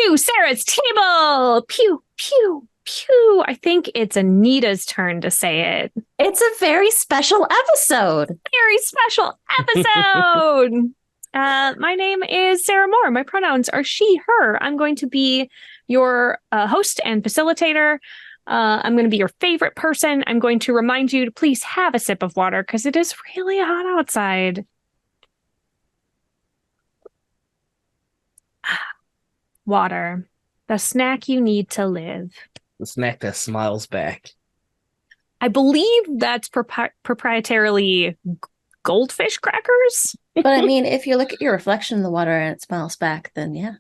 to Sarah's table. Pew, pew, pew. I think it's Anita's turn to say it. It's a very special episode. Very special episode. My name is Sarah Moore. My pronouns are she, her. I'm going to be your host and facilitator. I'm going to be your favorite person. I'm going to remind you to please have a sip of water because it is really hot outside. Water, the snack you need to live. The snack that smiles back. I believe that's proprietarily goldfish crackers. But I mean, if you look at your reflection in the water and it smiles back, then yeah.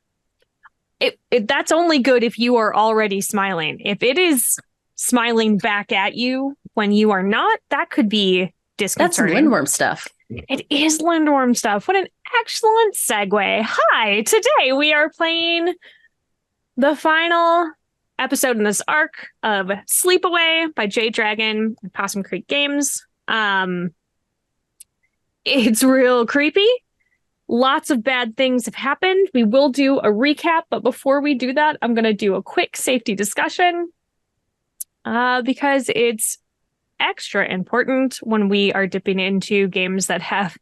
That's only good if you are already smiling. If it is smiling back at you when you are not, that could be disconcerting. That's lindworm stuff. It is lindworm stuff. What an excellent segue. Hi, today we are playing the final episode in this arc of Sleepaway by Jade Dragon and Possum Creek Games. It's real creepy. Lots of bad things have happened. We will do a recap, but before we do that, I'm going to do a quick safety discussion because it's extra important when we are dipping into games that have,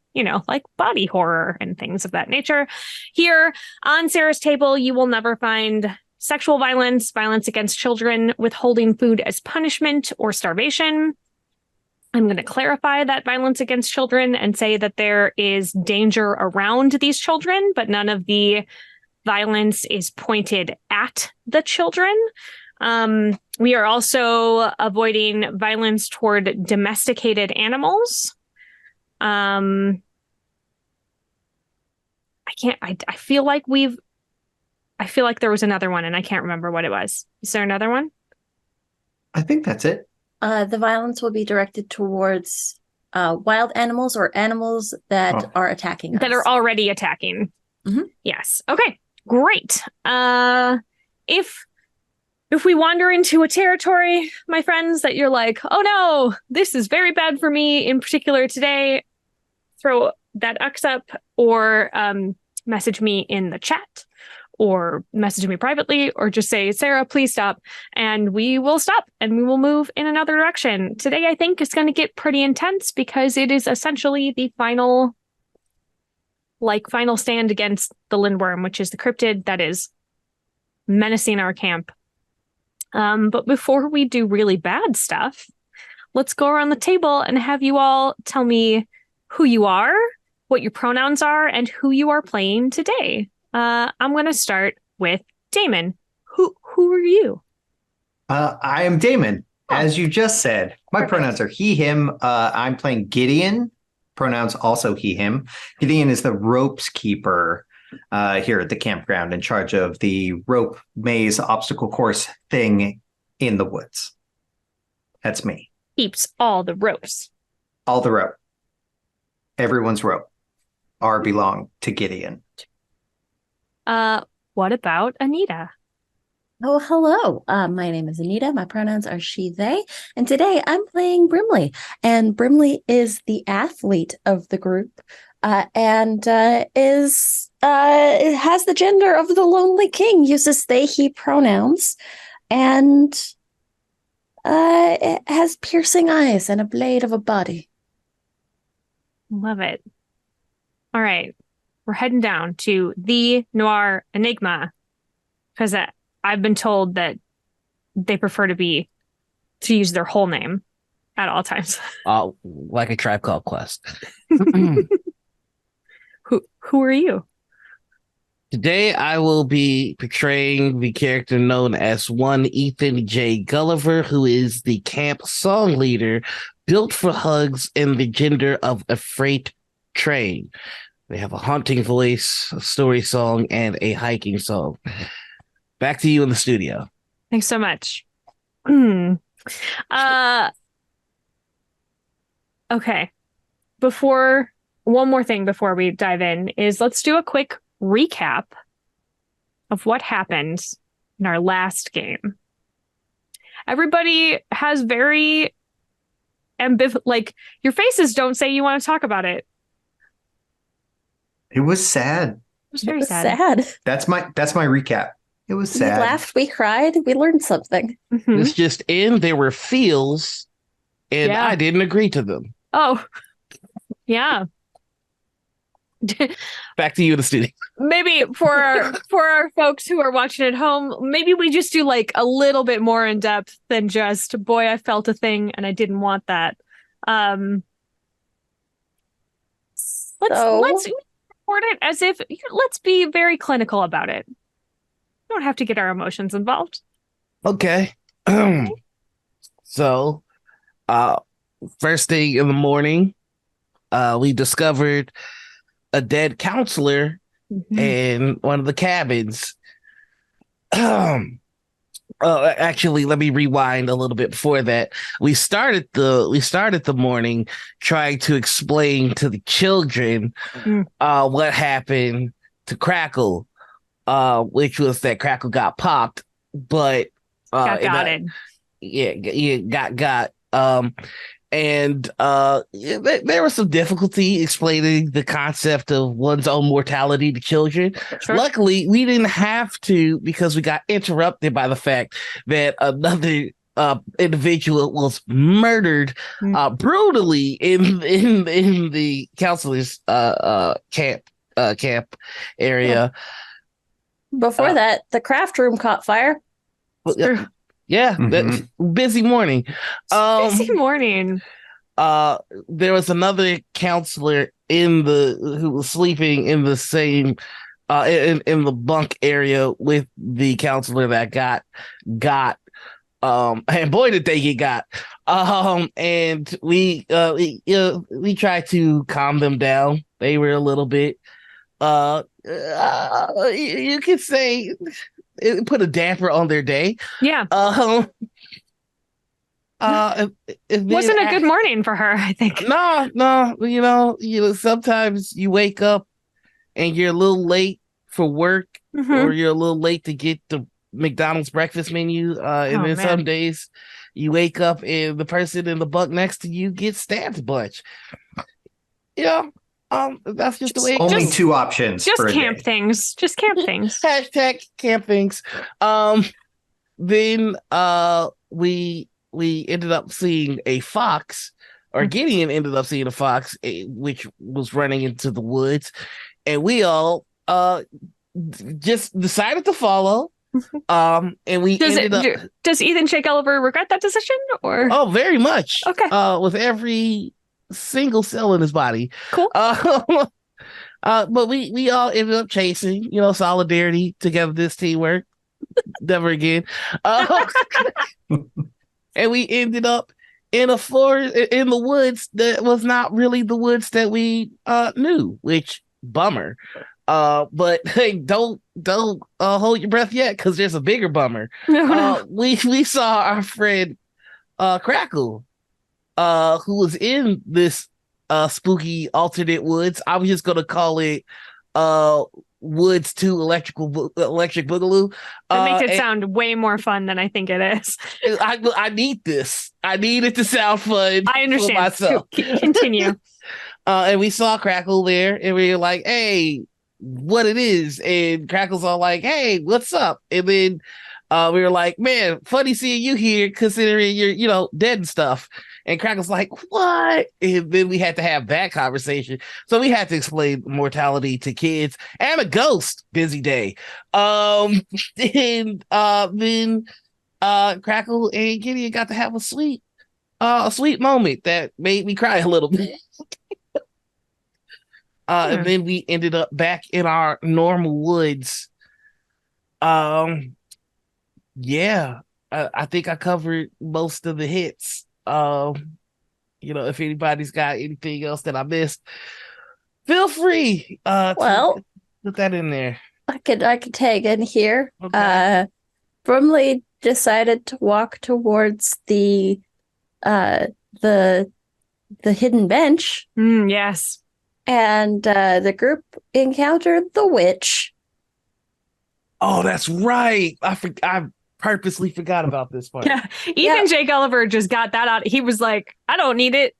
like body horror and things of that nature. Here on Sarah's table, you will never find sexual violence, violence against children, withholding food as punishment, or starvation. I'm going to clarify that violence against children and say that there is danger around these children, but none of the violence is pointed at the children. We are also avoiding violence toward domesticated animals. I feel like there was another one and I can't remember what it was. Is there another one? I think that's it. The violence will be directed towards wild animals or animals that are attacking us. That are already attacking. Mm-hmm. Yes. Okay, great. If we wander into a territory, my friends, that you're like, oh no, this is very bad for me in particular today, throw that X up or message me in the chat or message me privately or just say, Sarah, please stop. And we will stop and we will move in another direction. Today, I think, is going to get pretty intense because it is essentially the final stand against the lindworm, which is the cryptid that is menacing our camp. But before we do really bad stuff, let's go around the table and have you all tell me who you are, what your pronouns are, and who you are playing today. I'm going to start with Damon. Who are you? I am Damon, as you just said. My pronouns are he, him. I'm playing Gideon. Pronouns also he, him. Gideon is the ropes keeper here at the campground, in charge of the rope maze obstacle course thing in the woods. That's me. Keeps all the ropes. All the rope. Everyone's rope. Are belong to Gideon. What about Anita? Oh, hello. My name is Anita. My pronouns are she, they. And today I'm playing Brimley. And Brimley is the athlete of the group and has the gender of the lonely king, uses they, he pronouns, and it has piercing eyes and a blade of a body. Love it. All right. We're heading down to the Noir Enigma because I've been told that they prefer to use their whole name at all times. Like a Tribe Called Quest. Who are you? Today I will be portraying the character known as one Ethan J. Gulliver, who is the camp song leader, built for hugs in the gender of a freight train. They have a haunting voice, a story song, and a hiking song. Back to you in the studio. Thanks so much. Okay. One more thing before we dive in is let's do a quick recap of what happened in our last game. Everybody has very your faces don't say you want to talk about it. It was sad. It was very sad. That's my recap. It was We sad. laughed, we cried, we learned something. Mhm. This just in, there were feels, and Yeah. I didn't agree to them. Oh, yeah. Back to you, the studio. Maybe for our folks who are watching at home, maybe we just do like a little bit more in depth than just boy, I felt a thing and I didn't want that. Let's report it as if let's be very clinical about it. We don't have to get our emotions involved. Okay. So, first thing in the morning, we discovered a dead counselor in one of the cabins. Actually, let me rewind a little bit before that. We started the morning trying to explain to the children what happened to Crackle, which was that Crackle got popped, but Got it. Got. And there was some difficulty explaining the concept of one's own mortality to children. Sure. Luckily, we didn't have to because we got interrupted by the fact that another individual was murdered brutally in the counselor's camp area. Before that, the craft room caught fire. Yeah, busy morning. Busy morning. There was another counselor who was sleeping in the same in the bunk area with the counselor that got and boy did they get got. And we tried to calm them down. They were a little bit you could say it put a damper on their day. Yeah. It wasn't a good morning for her, I think. No, you know, sometimes you wake up and you're a little late for work or you're a little late to get the McDonald's breakfast menu. And then some days you wake up and the person in the bunk next to you gets stabbed a bunch. Yeah. That's just the way. Only two options. Just camp things. Just camp things. Hashtag camp things. Then we ended up seeing a fox, or Gideon ended up seeing a fox, which was running into the woods, and we all just decided to follow. And we does Ethan J. Gulliver regret that decision, or? Oh, very much. Okay. With every single cell in his body. Cool. But we all ended up chasing, solidarity, togetherness, teamwork. Never again. And we ended up in a forest, in the woods that was not really the woods that we knew, which bummer. But hey, don't hold your breath yet, because there's a bigger bummer. No. We saw our friend Crackle, who was in this spooky alternate woods. I was just gonna call it Woods 2 Electric Boogaloo. That makes it sound way more fun than I think it is. I need this. I need it to sound fun. I understand. Myself. Continue. And we saw Crackle there, and we were like, "Hey, what it is?" And Crackle's all like, "Hey, what's up?" And then we were like, "Man, funny seeing you here, considering you're, dead and stuff." And Crackle's like, "What?" And then we had to have that conversation. So we had to explain mortality to kids and a ghost. Busy day. And then Crackle and Gideon got to have a sweet moment that made me cry a little bit. And then we ended up back in our normal woods. Yeah, I think I covered most of the hits. If anybody's got anything else that I missed, feel free to put that in there. I could tag in here. Okay. Brumley decided to walk towards the hidden bench. Yes. And the group encountered the witch. Oh, that's right. I purposely forgot about this part. Yeah. Ethan J. Gulliver just got that out. He was like, I don't need it.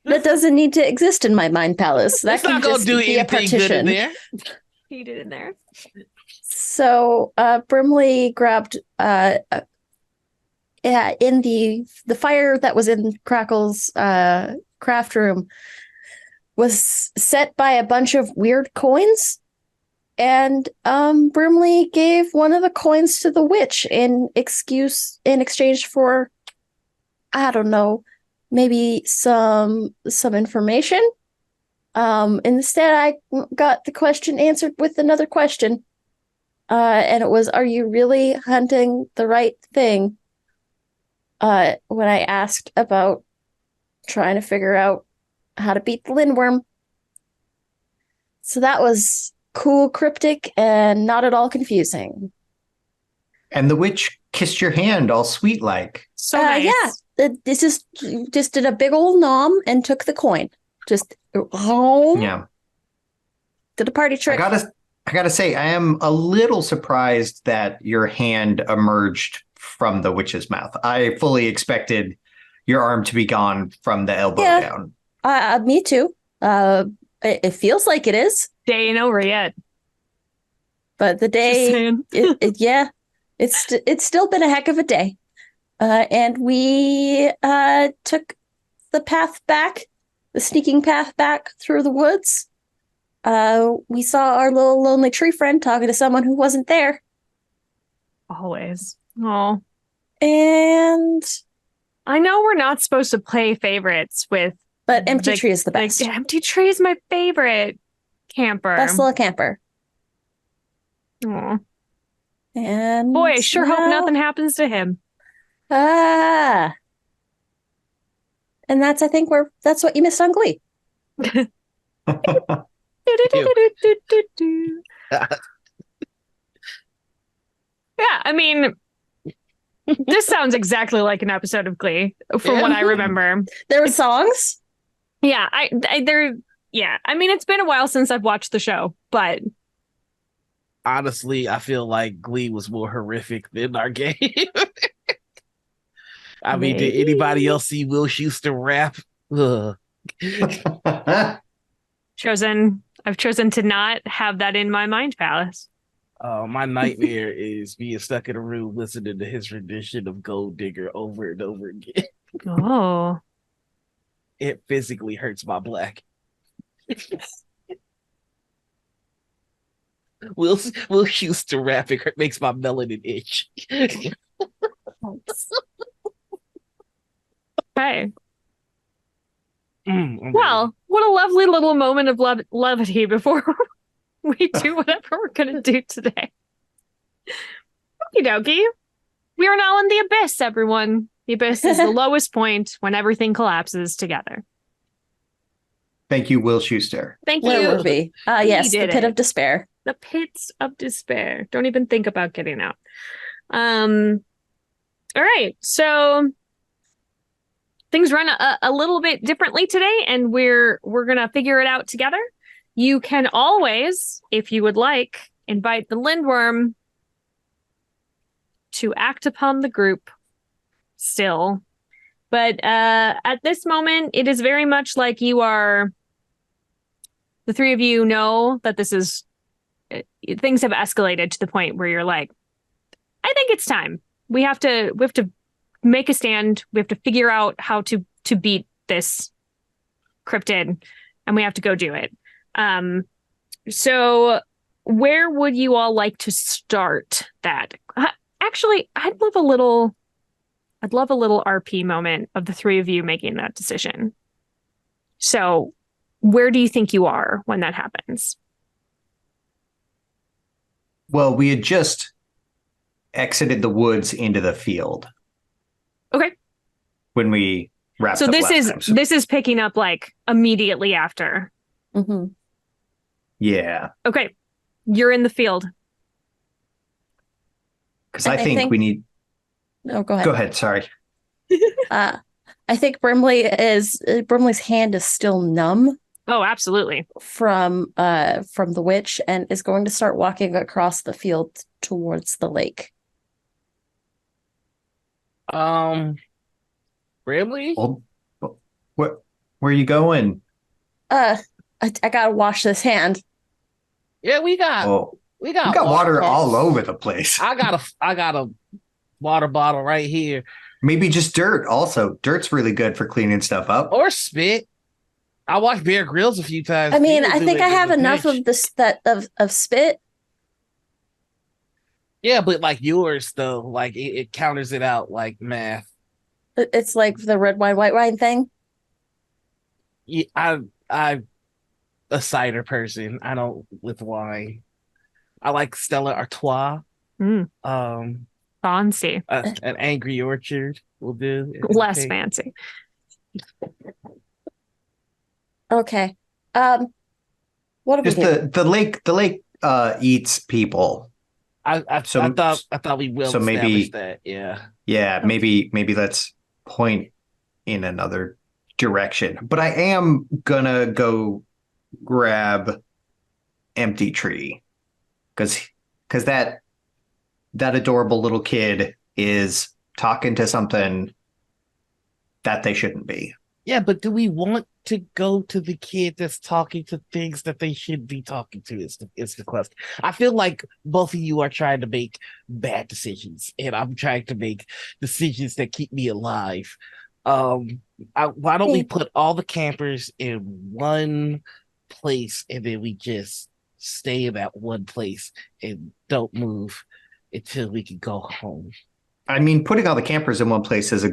That doesn't need to exist in my mind palace. That can not gonna do anything good in there. Eat it in there. So Brimley grabbed in the fire that was in Crackle's craft room was set by a bunch of weird coins. And Brimley gave one of the coins to the witch in exchange for, I don't know, maybe some information. Instead, I got the question answered with another question. And it was, are you really hunting the right thing? When I asked about trying to figure out how to beat the lindworm. So that was cool, cryptic, and not at all confusing. And the witch kissed your hand all sweet like. So nice. Yeah, this is just did a big old nom and took the coin. Just home. Yeah. Did a party trick. I gotta say, I am a little surprised that your hand emerged from the witch's mouth. I fully expected your arm to be gone from the elbow down. Me too. It feels like it is. Day ain't over yet. But the day, it's still been a heck of a day. And we took the path back, the sneaking path back through the woods. We saw our little lonely tree friend talking to someone who wasn't there. Always. Oh. And I know we're not supposed to play favorites with, but Empty Tree is the best. Empty Tree is my favorite camper. Best little camper. Aw. And boy, I sure hope nothing happens to him. And that's, I think, that's what you missed on Glee. Yeah, I mean, this sounds exactly like an episode of Glee from what I remember. There were songs? Yeah, I mean, it's been a while since I've watched the show, but honestly, I feel like Glee was more horrific than our game. I mean, did anybody else see Will Schuester rap? I've chosen to not have that in my mind palace. My nightmare is being stuck in a room listening to his rendition of Gold Digger over and over again. Oh. It physically hurts my black. Will Schuester rapping makes my melanin itch. Okay. Well, what a lovely little moment of levity before we do whatever we're going to do today. Okie dokie. We are now in the abyss, everyone. The abyss is the lowest point when everything collapses together. Thank you, Will Schuester. Thank you. Where were we? Yes, the pit of despair. The pits of despair. Don't even think about getting out. All right. So things run a little bit differently today, and we're gonna figure it out together. You can always, if you would like, invite the lindworm to act upon the group still. But at this moment, it is very much like you are, the three of you know that this is, things have escalated to the point where you're like, I think it's time. We have to make a stand. We have to figure out how to beat this cryptid, and we have to go do it. So where would you all like to start that? Actually, I'd love a little RP moment of the three of you making that decision. So where do you think you are when that happens? Well, we had just exited the woods into the field. Okay. When we wrapped up last time. This is picking up like immediately after. Mm-hmm. Yeah. Okay. You're in the field. Because I think we need... No, go ahead. Go ahead, sorry. I think Brimley's hand is still numb. Oh, absolutely. From the witch, and is going to start walking across the field towards the lake. Brimley? Well, where are you going? I gotta wash this hand. Yeah, we got Oh, we we got got water Yes. all over the place. I got a water bottle right here. Maybe just dirt also. Dirt's really good for cleaning stuff up. Or spit. I watched Bear Grylls a few times. I mean, He'll I do think it I in have a enough pinch. of this that of spit. Yeah, but like yours though, like it counters it out like math. It's like the red wine, white wine thing. Yeah, I'm a cider person. I don't with wine. I like Stella Artois. Mm, Um, fancy. an Angry Orchard will do. Less Okay. fancy. Okay. What are we Just doing? the lake eats people. I So thought we will so maybe establish that. Yeah. yeah, maybe let's point in another direction. But I am gonna go grab Empty Tree because that adorable little kid is talking to something that they shouldn't be. Yeah, but do we want to go to the kid that's talking to things that they should be talking to? Is the question. I feel like both of you are trying to make bad decisions, and I'm trying to make decisions that keep me alive. Why don't we put all the campers in one place, and then we just stay in that one place and don't move until we can go home? I mean, putting all the campers in one place is a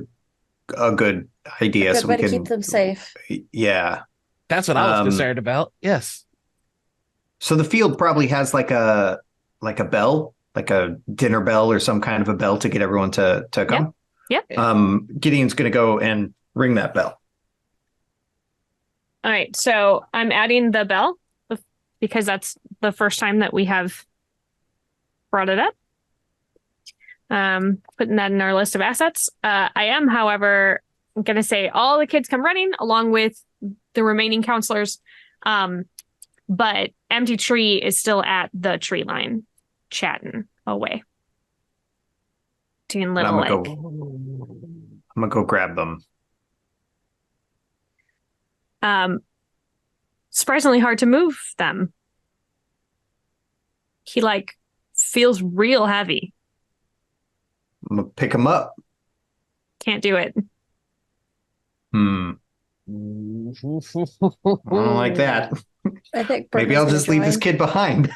good idea. Good So way we to can keep them safe. Yeah. That's what I was concerned about. Yes. So the field probably has like a bell, like a dinner bell or some kind of a bell to get everyone to come. Yep. Gideon's gonna go and ring that bell. All right. So I'm adding the bell because that's the first time that we have brought it up. Putting that in our list of assets. I am, however, going to say all the kids come running along with the remaining counselors. But Empty Tree is still at the tree line, chatting away. Doing And little I'm gonna go grab them. surprisingly hard to move them. He feels real heavy. I'm gonna pick them up. Can't do it. I don't like that. I think Maybe I'll just leave this kid behind.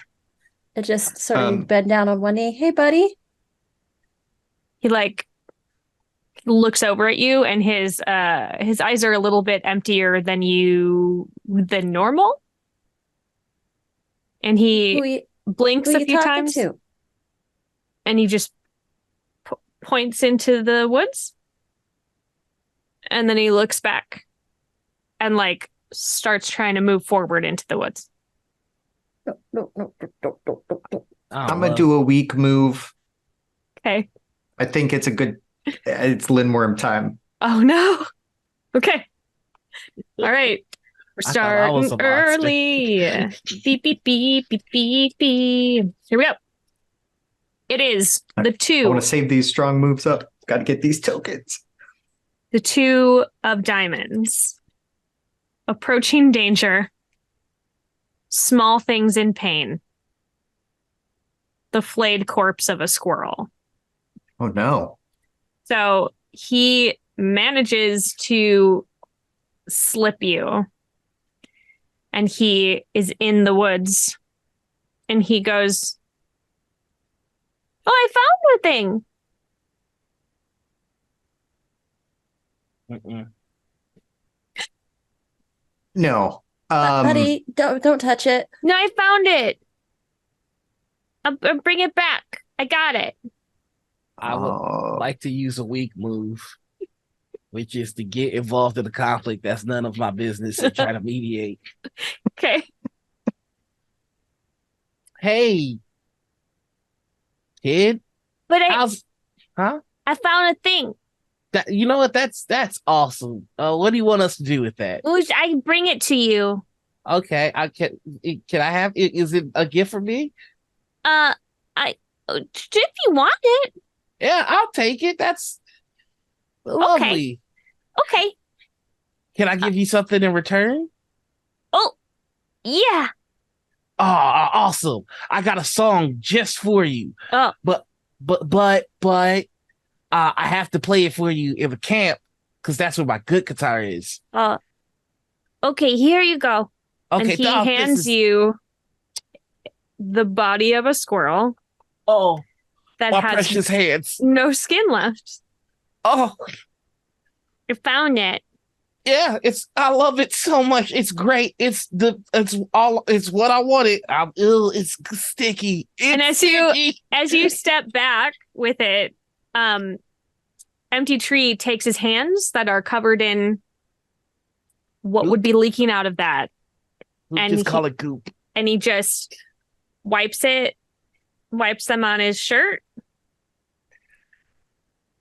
I just sort of bend down on one knee. Hey, buddy. He looks over at you, and his eyes are a little bit emptier than normal. And he blinks a few times, and he just points into the woods. And then he looks back and starts trying to move forward into the woods. No. I'm gonna do a weak move. Okay. I think it's it's lindworm time. Oh no. Okay. All right. We're starting early. Beep, beep, beep, beep, beep, beep. Here we go. It is the two. I want to save these strong moves up. Got to get these tokens. The two of diamonds. Approaching danger. Small things in pain. The flayed corpse of a squirrel. Oh no. So he manages to slip you. And he is in the woods. And he goes, "Oh, I found the thing." No. Buddy, don't touch it. No, I found it. I'll bring it back. I got it. I would like to use a weak move, which is to get involved in a conflict that's none of my business and try to mediate. Okay. Hey, kid. But I found a thing. You know what? That's awesome. What do you want us to do with that? I bring it to you. Okay, can I have it? Is it a gift for me? If you want it. Yeah, I'll take it. That's lovely. Okay. Can I give you something in return? Oh, yeah. Oh, awesome. I got a song just for you. Oh, But I have to play it for you in the camp because that's where my good guitar is. okay, here you go. And Okay, he dog, hands you the body of a squirrel oh, that my has precious hands. no skin left. Oh, You found it. yeah, I love it so much. It's great. It's what I wanted. It's sticky. And It's sticky. as you step back with it, Empty Tree takes his hands that are covered in what would be leaking out of that, and Just call it goop. and he just wipes them on his shirt.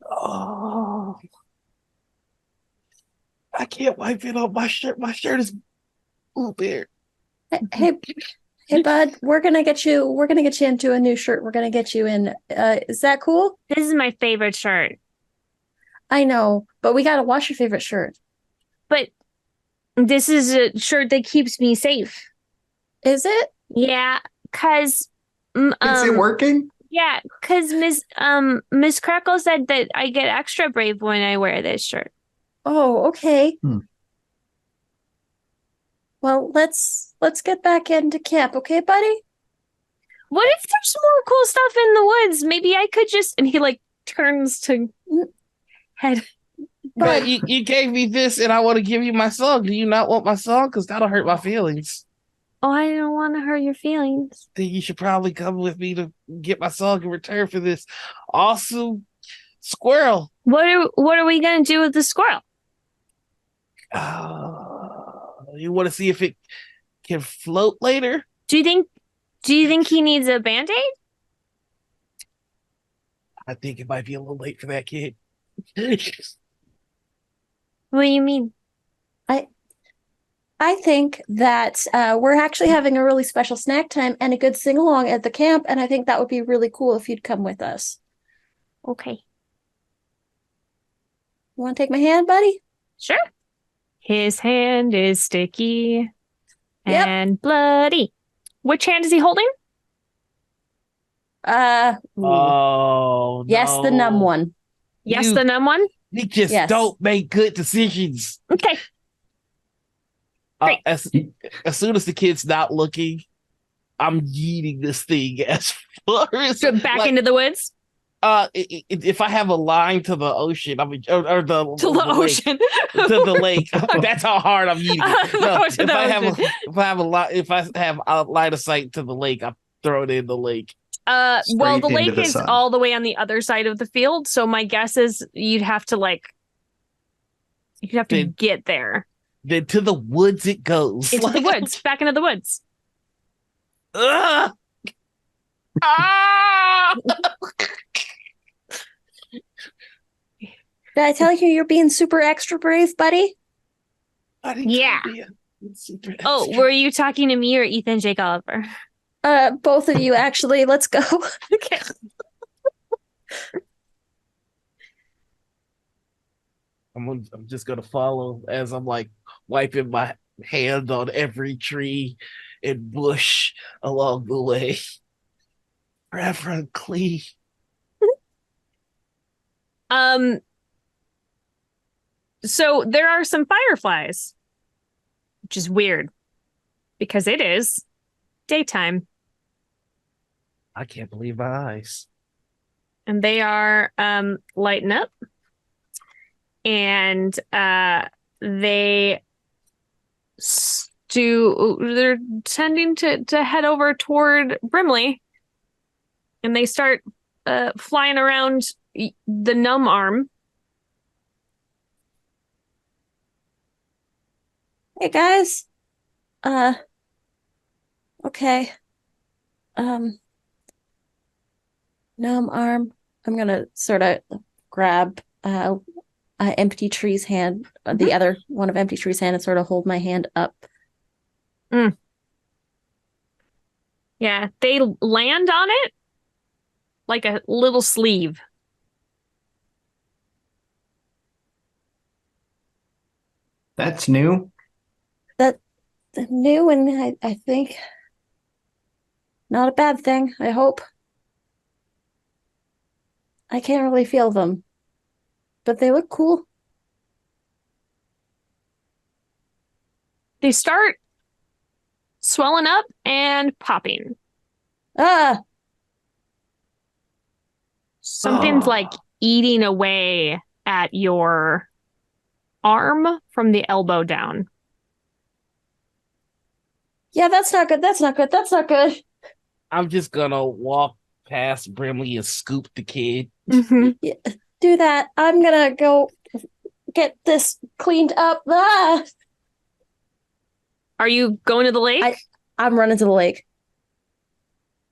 Oh, I can't wipe it off my shirt. My shirt is blue bear. Hey, hey, bud, we're gonna get you into a new shirt. We're gonna get you in. Is that cool? This is my favorite shirt. I know, but we gotta wash your favorite shirt. But this is a shirt that keeps me safe. Is it? Yeah, cause Is it working? yeah, cause Miss Crackle said that I get extra brave when I wear this shirt. Oh, okay. Hmm. Well, let's get back into camp, okay, buddy? What if there's more cool stuff in the woods? Maybe I could just, and he like turns to head. But you gave me this, and I want to give you my song. Do you not want my song? Because that'll hurt my feelings. Oh, I don't want to hurt your feelings. Then you should probably come with me to get my song in return for this awesome squirrel. What are we gonna do with the squirrel? You want to see if it can float later? Do you think he needs a band-aid? I think it might be a little late for that kid. What do you mean? I think that we're actually having a really special snack time and a good sing along at the camp, and I think that would be really cool if you'd come with us. Okay. You want to take my hand, buddy? Sure. His hand is sticky Yep. and bloody. Which hand is he holding? Oh, yes, the numb one. Yes, the numb one. You just Yes. don't make good decisions. Okay. Great. As soon as the kid's not looking, I'm yeeting this thing as far as So back into the woods. if I have a line to the ocean, I mean, or the To the ocean. lake, to the lake. That's how hard I'm yeeting it. No, Oh, to the ocean. if I have a line of sight to the lake, I throw it in the lake. Well, Straight the into lake the is sun. all the way on the other side of the field, so my guess is you'd have to Then- get there. Then to the woods it goes. Into the woods. Back into the woods. Ugh! Ah! Did I tell you you're being super extra brave, buddy? I didn't Yeah. be a super Oh, extra. were you talking to me or Ethan J. Gulliver? Both of you, actually. Let's go. Okay. I'm just gonna follow as I'm like wiping my hand on every tree and bush along the way. Forever and clean. So there are some fireflies, which is weird because it is daytime I can't believe my eyes. and they are lighting up, and they're tending to head over toward Brimley, and they start flying around the numb arm. Hey, guys. Okay. Numb arm. I'm gonna sort of grab Empty Tree's hand, the other one of Empty Tree's hand, and sort of hold my hand up. Yeah, they land on it like a little sleeve. That's new. New, and I think Not a bad thing, I hope. I can't really feel them, but they look cool. They start swelling up and popping. Ah, Something's like eating away at your arm from the elbow down. yeah, that's not good. That's not good. That's not good. I'm just gonna walk past Brimley and scoop the kid. Yeah, do that. I'm gonna go get this cleaned up. Ah! Are you going to the lake? I'm running to the lake.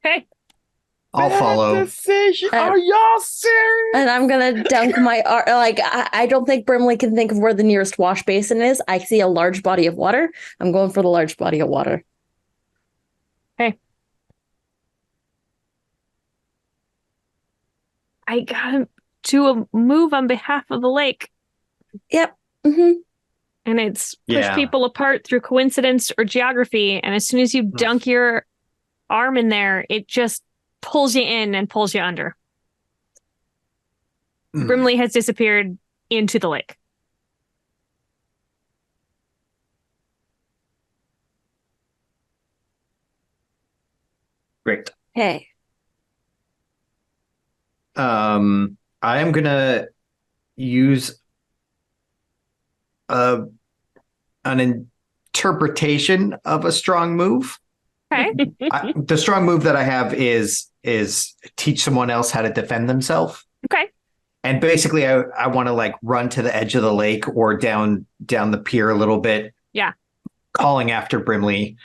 Okay. I'll follow. Decision. Uh, Are y'all serious? And I'm gonna dunk my arm. Like, I don't think Brimley can think of where the nearest wash basin is. I see a large body of water. I'm going for the large body of water. I gotta do a move on behalf of the lake. Yep. Mm-hmm. And it's push Yeah. people apart through coincidence or geography. And as soon as you dunk your arm in there, it just pulls you in and pulls you under. Brimley has disappeared into the lake. Great. Hey. I am gonna use an interpretation of a strong move. Okay. The strong move that I have is teach someone else how to defend themselves. Okay. And basically, I want to like run to the edge of the lake or down the pier a little bit. Yeah. Calling after Brimley,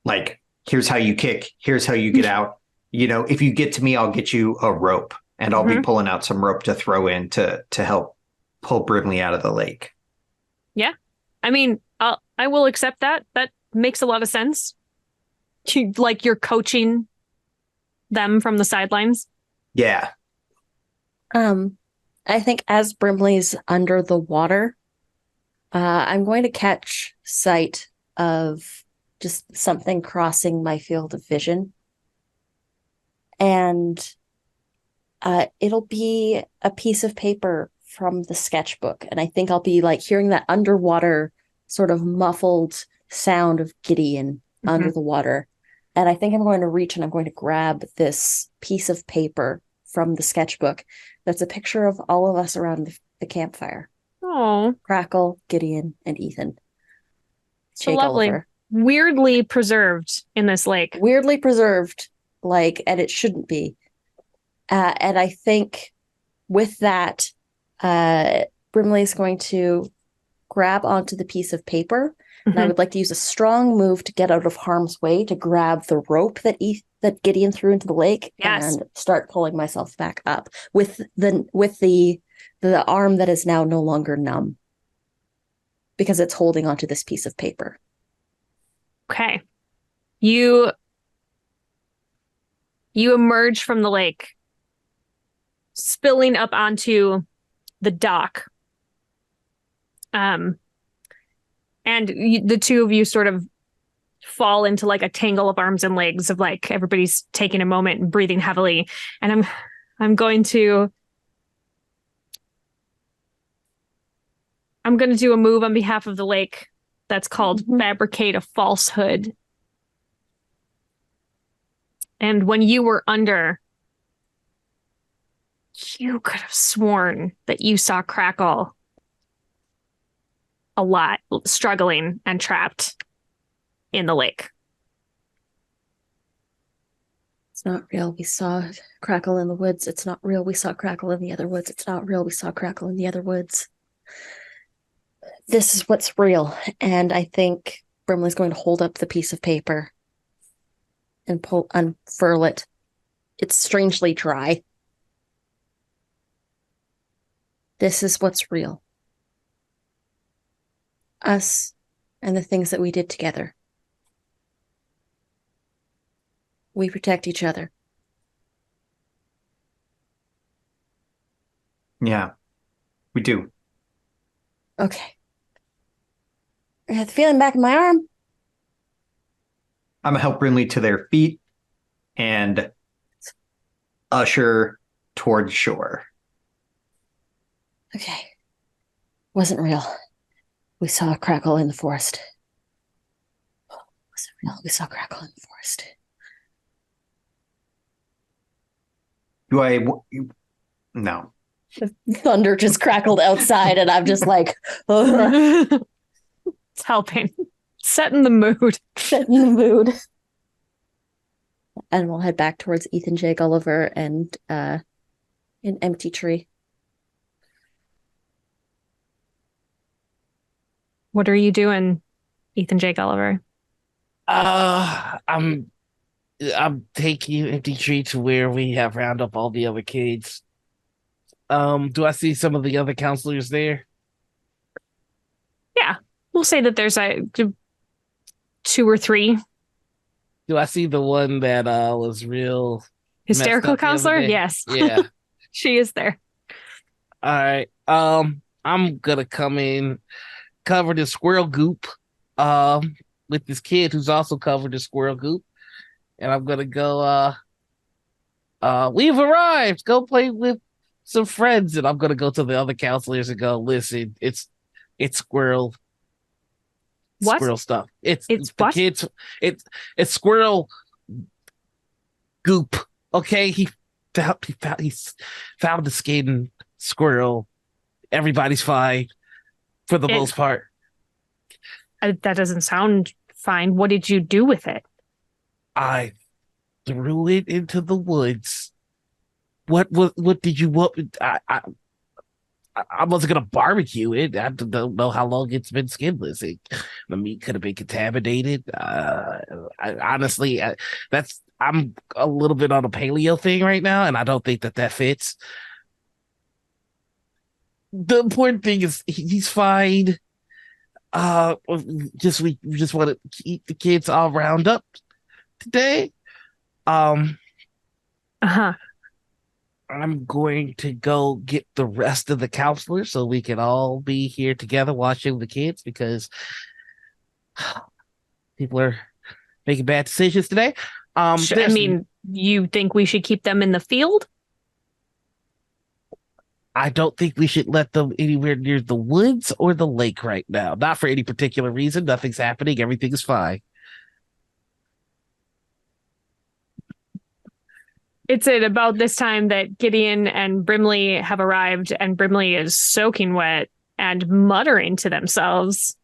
like, here's how you kick. Here's how you get out. If you get to me, I'll get you a rope, and I'll be pulling out some rope to throw in to help pull Brimley out of the lake. Yeah. I mean, I will accept that. That makes a lot of sense. Like you're coaching them from the sidelines. Yeah. I think as Brimley's under the water, I'm going to catch sight of just something crossing my field of vision. And it'll be a piece of paper from the sketchbook. And I think I'll be like hearing that underwater sort of muffled sound of Gideon under the water. And I think I'm going to reach and I'm going to grab this piece of paper from the sketchbook that's a picture of all of us around the campfire. Oh, Crackle, Gideon, and Ethan. so lovely. Gulliver. Weirdly preserved in this lake. Weirdly preserved, and it shouldn't be. And I think with that, Brimley is going to grab onto the piece of paper, and I would like to use a strong move to get out of harm's way to grab the rope that Gideon threw into the lake and start pulling myself back up with the arm that is now no longer numb because it's holding onto this piece of paper. Okay. You emerge from the lake, spilling up onto the dock. And the two of you sort of fall into like a tangle of arms and legs of like everybody's taking a moment and breathing heavily. And I'm going to do a move on behalf of the lake that's called Fabricate a Falsehood. And when you were under, you could have sworn that you saw Crackle a lot, struggling and trapped in the lake. It's not real. We saw Crackle in the woods. It's not real. We saw Crackle in the other woods. It's not real. We saw Crackle in the other woods. This is what's real. And I think Brimley's going to hold up the piece of paper and unfurl it. It's strangely dry. This is what's real. Us and the things that we did together. We protect each other. Yeah, we do. Okay. I got the feeling back in my arm. I'm gonna help Brimley to their feet. and usher towards shore. Okay. Wasn't real. We saw a crackle in the forest. Wasn't real. We saw a crackle in the forest. Do I? No. The thunder just crackled outside, and I'm just like, It's helping. Setting the mood. setting the mood. And we'll head back towards Ethan J. Gulliver and an empty tree. What are you doing, Ethan J. Gulliver? I'm taking you, Empty Tree, to where we have round up all the other kids. Do I see some of the other counselors there? Yeah, we'll say that there's 2 or 3. Do I see the one that was real Hysterical messed up the other counselor? day? Yes. Yeah. She is there. All right. I'm gonna come in covered in squirrel goop, with this kid who's also covered in squirrel goop, and I'm gonna go. We've arrived. Go play with some friends, and I'm gonna go to the other counselors and go. Listen, it's squirrel. What? Squirrel stuff. It's the what? kids. It's squirrel goop. Okay, he found the skin squirrel. Everybody's fine for the most part. That doesn't sound fine. What did you do with it? I threw it into the woods. What did you want? I wasn't gonna barbecue it. I don't know how long it's been skinless. The meat could have been contaminated. Honestly, I'm a little bit on a paleo thing right now, and I don't think that fits. The important thing is he's fine. We just want to keep the kids all round up today. Uh-huh. I'm going to go get the rest of the counselors so we can all be here together watching the kids, because people are making bad decisions today. I mean, you think we should keep them in the field? I don't think we should let them anywhere near the woods or the lake right now. Not for any particular reason. Nothing's happening. Everything is fine. It's at about this time that Gideon and Brimley have arrived, and Brimley is soaking wet and muttering to themselves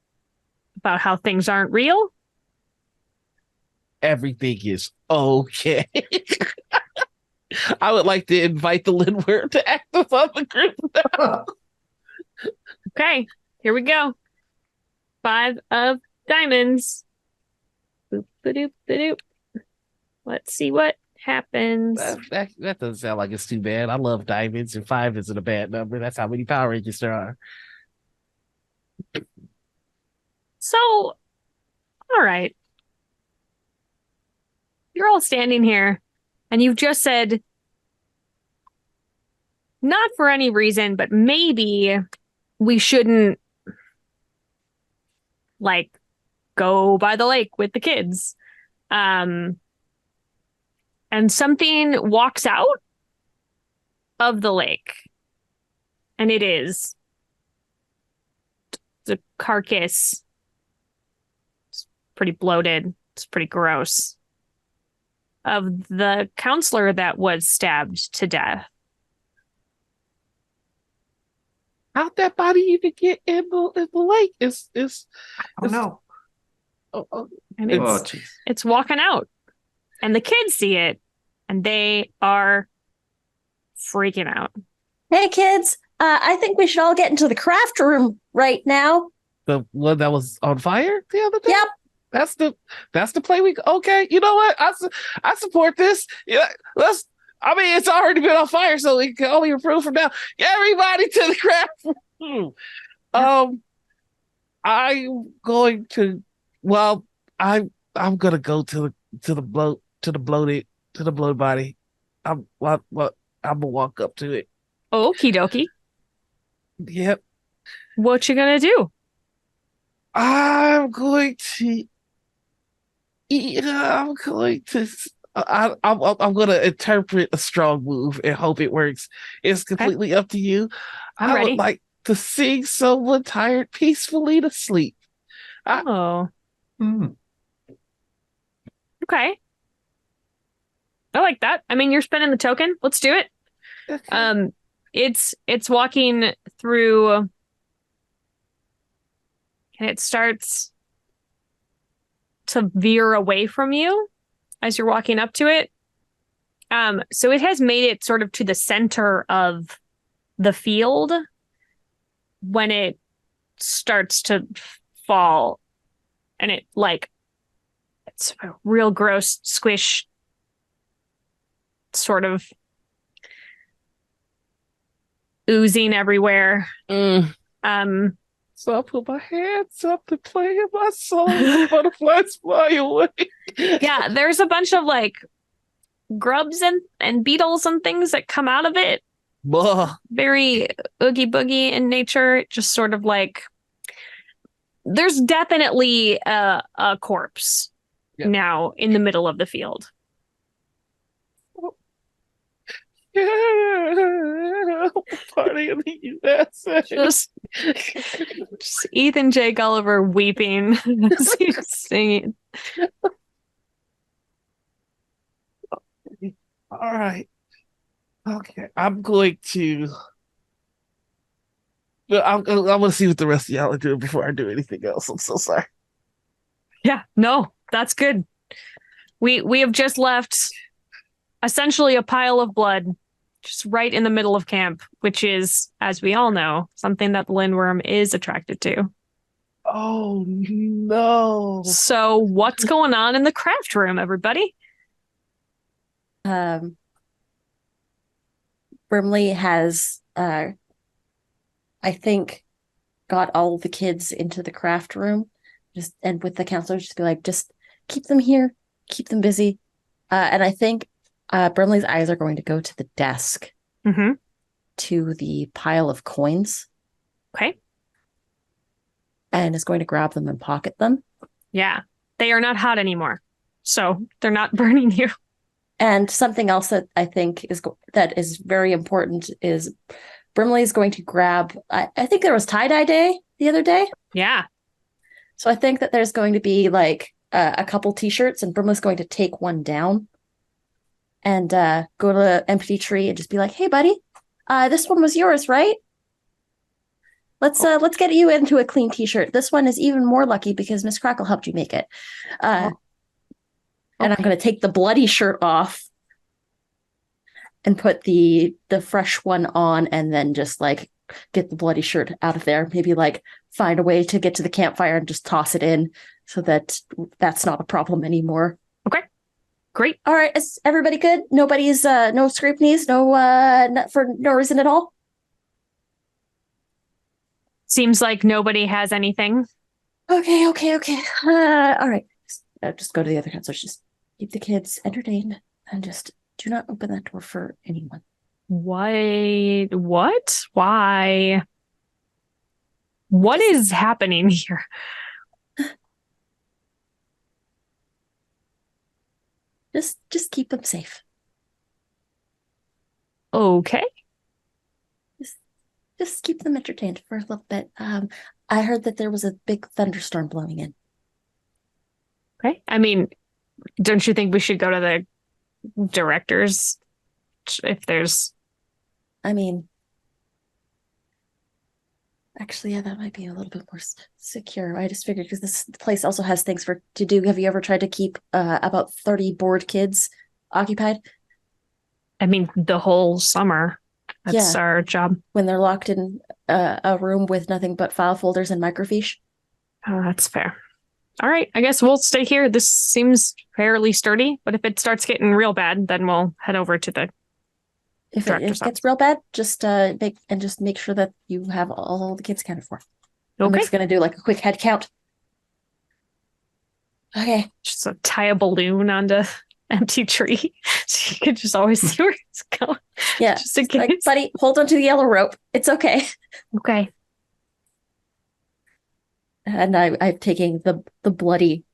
about how things aren't real. Everything is okay. I would like to invite the lindworm to act as on the group now. Okay, here we go. 5 of diamonds. Boop, ba-doop, ba-doop. Let's see what happens. That doesn't sound like it's too bad. I love diamonds, and 5 isn't a bad number. That's how many Power Rangers there are. So, all right. You're all standing here, and you've just said, not for any reason, but maybe we shouldn't, like, go by the lake with the kids. And something walks out of the lake, and it is the carcass. It's pretty bloated. It's pretty gross. Of the counselor that was stabbed to death. How'd that body even get in the lake? I don't know. And jeez. it's walking out. And the kids see it, and they are freaking out. Hey, kids, I think we should all get into the craft room right now. The one that was on fire the other day? Yep. That's the play week. Okay, you know what? I support this. Yeah, it's already been on fire, so it can only improve from now. Everybody to the craft room. I'm going to. Well, I'm gonna go to the bloated body. I'm gonna walk up to it. Okie dokie. Yep. What you gonna do? I'm going to I'm gonna interpret a strong move and hope it works. It's completely up to you. I'm I ready. would like to sing someone tired peacefully to sleep. Oh, Hmm. okay. I like that. I mean, you're spending the token. Let's do it. It's walking through, and it starts to veer away from you as you're walking up to it. So it has made it sort of to the center of the field when it starts to fall, and it's a real gross squish, sort of oozing everywhere. Mm. So I put my hands up to play my song. The butterflies fly away. Yeah, there's a bunch of like grubs and beetles and things that come out of it. Blah. Very oogie boogie in nature. Just sort of like there's definitely a corpse now in the middle of the field. Yeah, party in the USA. Just Ethan J. Gulliver weeping as he's singing. All right. Okay. I'm going to see what the rest of y'all are doing before I do anything else. I'm so sorry. Yeah, no, that's good. We have just left essentially a pile of blood just right in the middle of camp, which is, as we all know, something that the lindworm is attracted to. Oh no. So what's going on in the craft room, everybody? Brimley has, I think, got all the kids into the craft room, and with the counselors, just be like, just keep them here, keep them busy. And I think Brimley's eyes are going to go to the desk, to the pile of coins. Okay. And is going to grab them and pocket them. Yeah, they are not hot anymore, so they're not burning you. And something else that I think is very important is Brimley is going to grab, I think there was tie-dye day the other day. Yeah. So I think that there's going to be like a couple t-shirts, and Brimley's going to take one down and go to the empty tree and just be like, hey, buddy, this one was yours, right? Let's get you into a clean t-shirt. This one is even more lucky because Miss Crackle helped you make it. And I'm going to take the bloody shirt off and put the fresh one on, and then just like get the bloody shirt out of there. Maybe like find a way to get to the campfire and just toss it in so that that's not a problem anymore. Okay. Great. All right. Is everybody good? Nobody's no scrape knees, for no reason at all. Seems like nobody has anything. Okay. All right. Just go to the other counselors. Just keep the kids entertained and just do not open that door for anyone. What? Why? What is happening here? Just keep them safe. Okay. Just keep them entertained for a little bit. I heard that there was a big thunderstorm blowing in. Okay. I mean, don't you think we should go to the directors if there's... I mean, actually, yeah, that might be a little bit more secure. I just figured because this place also has things to do. Have you ever tried to keep about 30 bored kids occupied? I mean, the whole summer. That's our job. When they're locked in a room with nothing but file folders and microfiche. Oh, that's fair. All right, I guess we'll stay here. This seems fairly sturdy, but if it starts getting real bad, then we'll head over to the If it gets real bad, just make sure that you have all the kids accounted for. Okay. I'm just gonna do like a quick head count. Okay. Just tie a balloon onto empty tree so you could just always see where it's going. Yeah. Just in case. Like, buddy, hold on to the yellow rope. It's okay. Okay. And I'm taking the bloody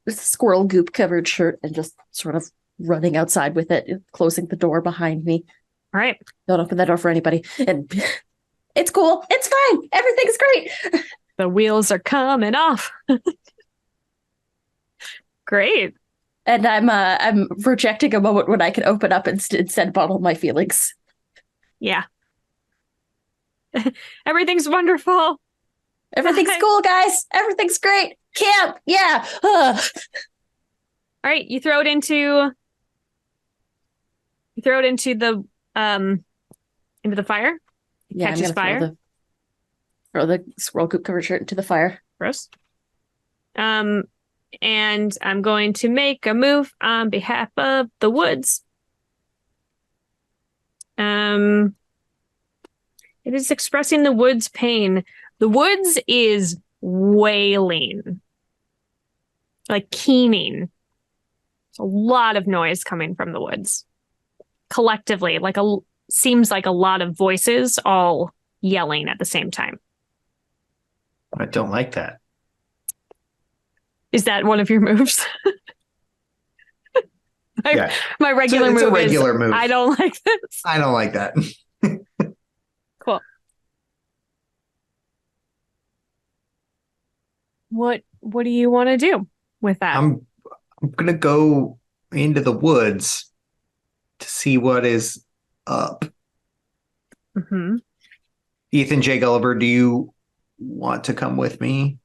squirrel goop covered shirt and just sort of running outside with it, closing the door behind me. All right. Don't open that door for anybody. And it's cool. It's fine. Everything's great. The wheels are coming off. Great. And I'm projecting a moment when I can open up and instead bottle my feelings. Yeah. Everything's wonderful. Everything's cool, guys. Everything's great. Camp. Yeah. All right. You throw it into the fire. It Yeah, catches I'm gonna fire. throw the squirrel goop covered shirt into the fire. Gross. And I'm going to make a move on behalf of the woods. It is expressing the woods' pain. The woods is wailing, like keening. There's a lot of noise coming from the woods. Collectively, seems like a lot of voices all yelling at the same time. I don't like that. Is that one of your moves? Yeah. My regular It's a move regular is move. I don't like this. I don't like that. Cool. What do you want to do with that? I'm gonna go into the woods to see what is up. Mm-hmm. Ethan J. Gulliver, do you want to come with me?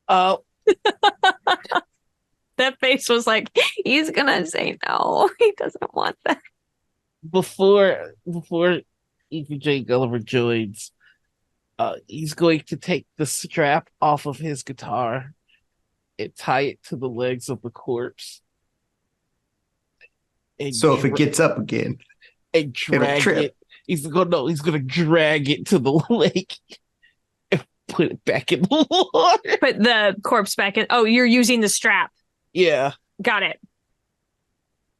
Oh, That face was like, he's gonna say no. He doesn't want that. before Ethan J. Gulliver joins, he's going to take the strap off of his guitar and tie it to the legs of the corpse. And So if it gets up again, and drag trip. it, he's gonna drag it to the lake and put it back in the water. Put the corpse back in. Oh, you're using the strap. Yeah. Got it.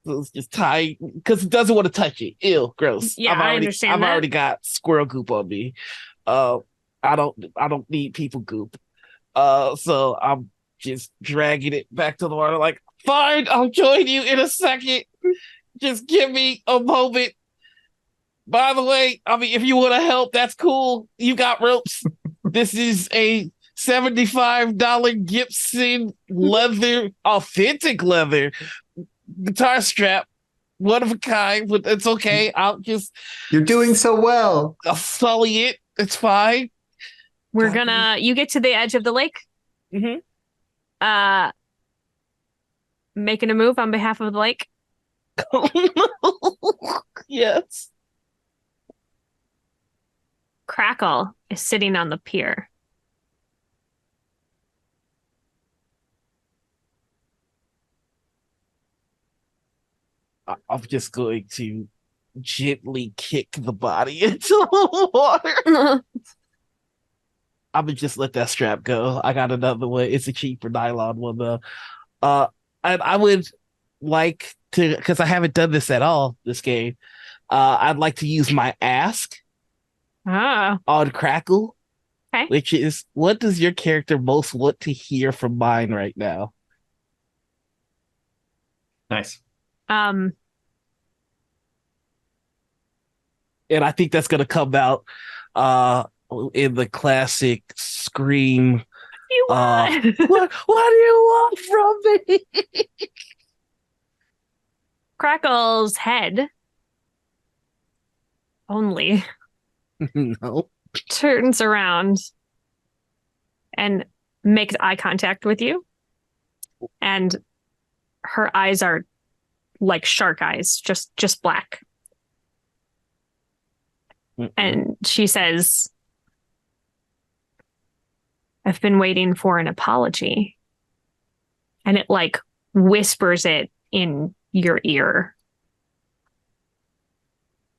So it's just tied because it doesn't want to touch it. Ew, gross. Yeah, I understand I've that. already got squirrel goop on me. I don't need people goop. So I'm just dragging it back to the water. Like, fine, I'll join you in a second. Just give me a moment. By the way, I mean, if you want to help, that's cool. You got ropes. This is a $75 Gibson leather, authentic leather guitar strap, one of a kind, but it's okay. you're doing so well. I'll sully it. It's fine. You get to the edge of the lake. Mhm. Making a move on behalf of the lake. Yes. Crackle is sitting on the pier. I'm just going to gently kick the body into the water. I'm gonna just let that strap go. I got another one. It's a cheaper nylon one though. I would like to, because I haven't done this at all this game. I'd like to use my ask on Crackle. Okay. Which is, what does your character most want to hear from mine right now? Nice. Um, And I think that's gonna come out in the classic scream. you want? What do you want from me? Crackle's head only No. turns around and makes eye contact with you. And her eyes are like shark eyes, just black. And she says, I've been waiting for an apology. And it like whispers it in your ear.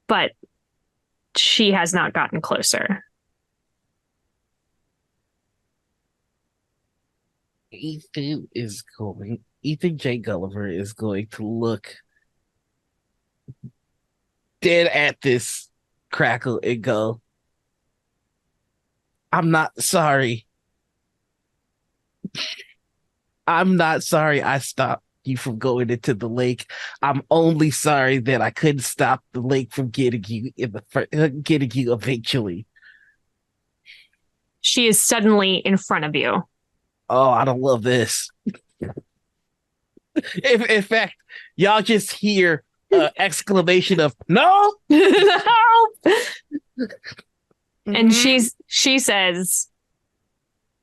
But she has not gotten closer. Ethan J. Gulliver is going to look dead at this Crackle and go, I'm not sorry. I'm not sorry I stopped you from going into the lake. I'm only sorry that I couldn't stop the lake from getting you getting you eventually. She is suddenly in front of you. Oh, I don't love this. If in fact, y'all just hear exclamation of no. Help! And Mhm. she says,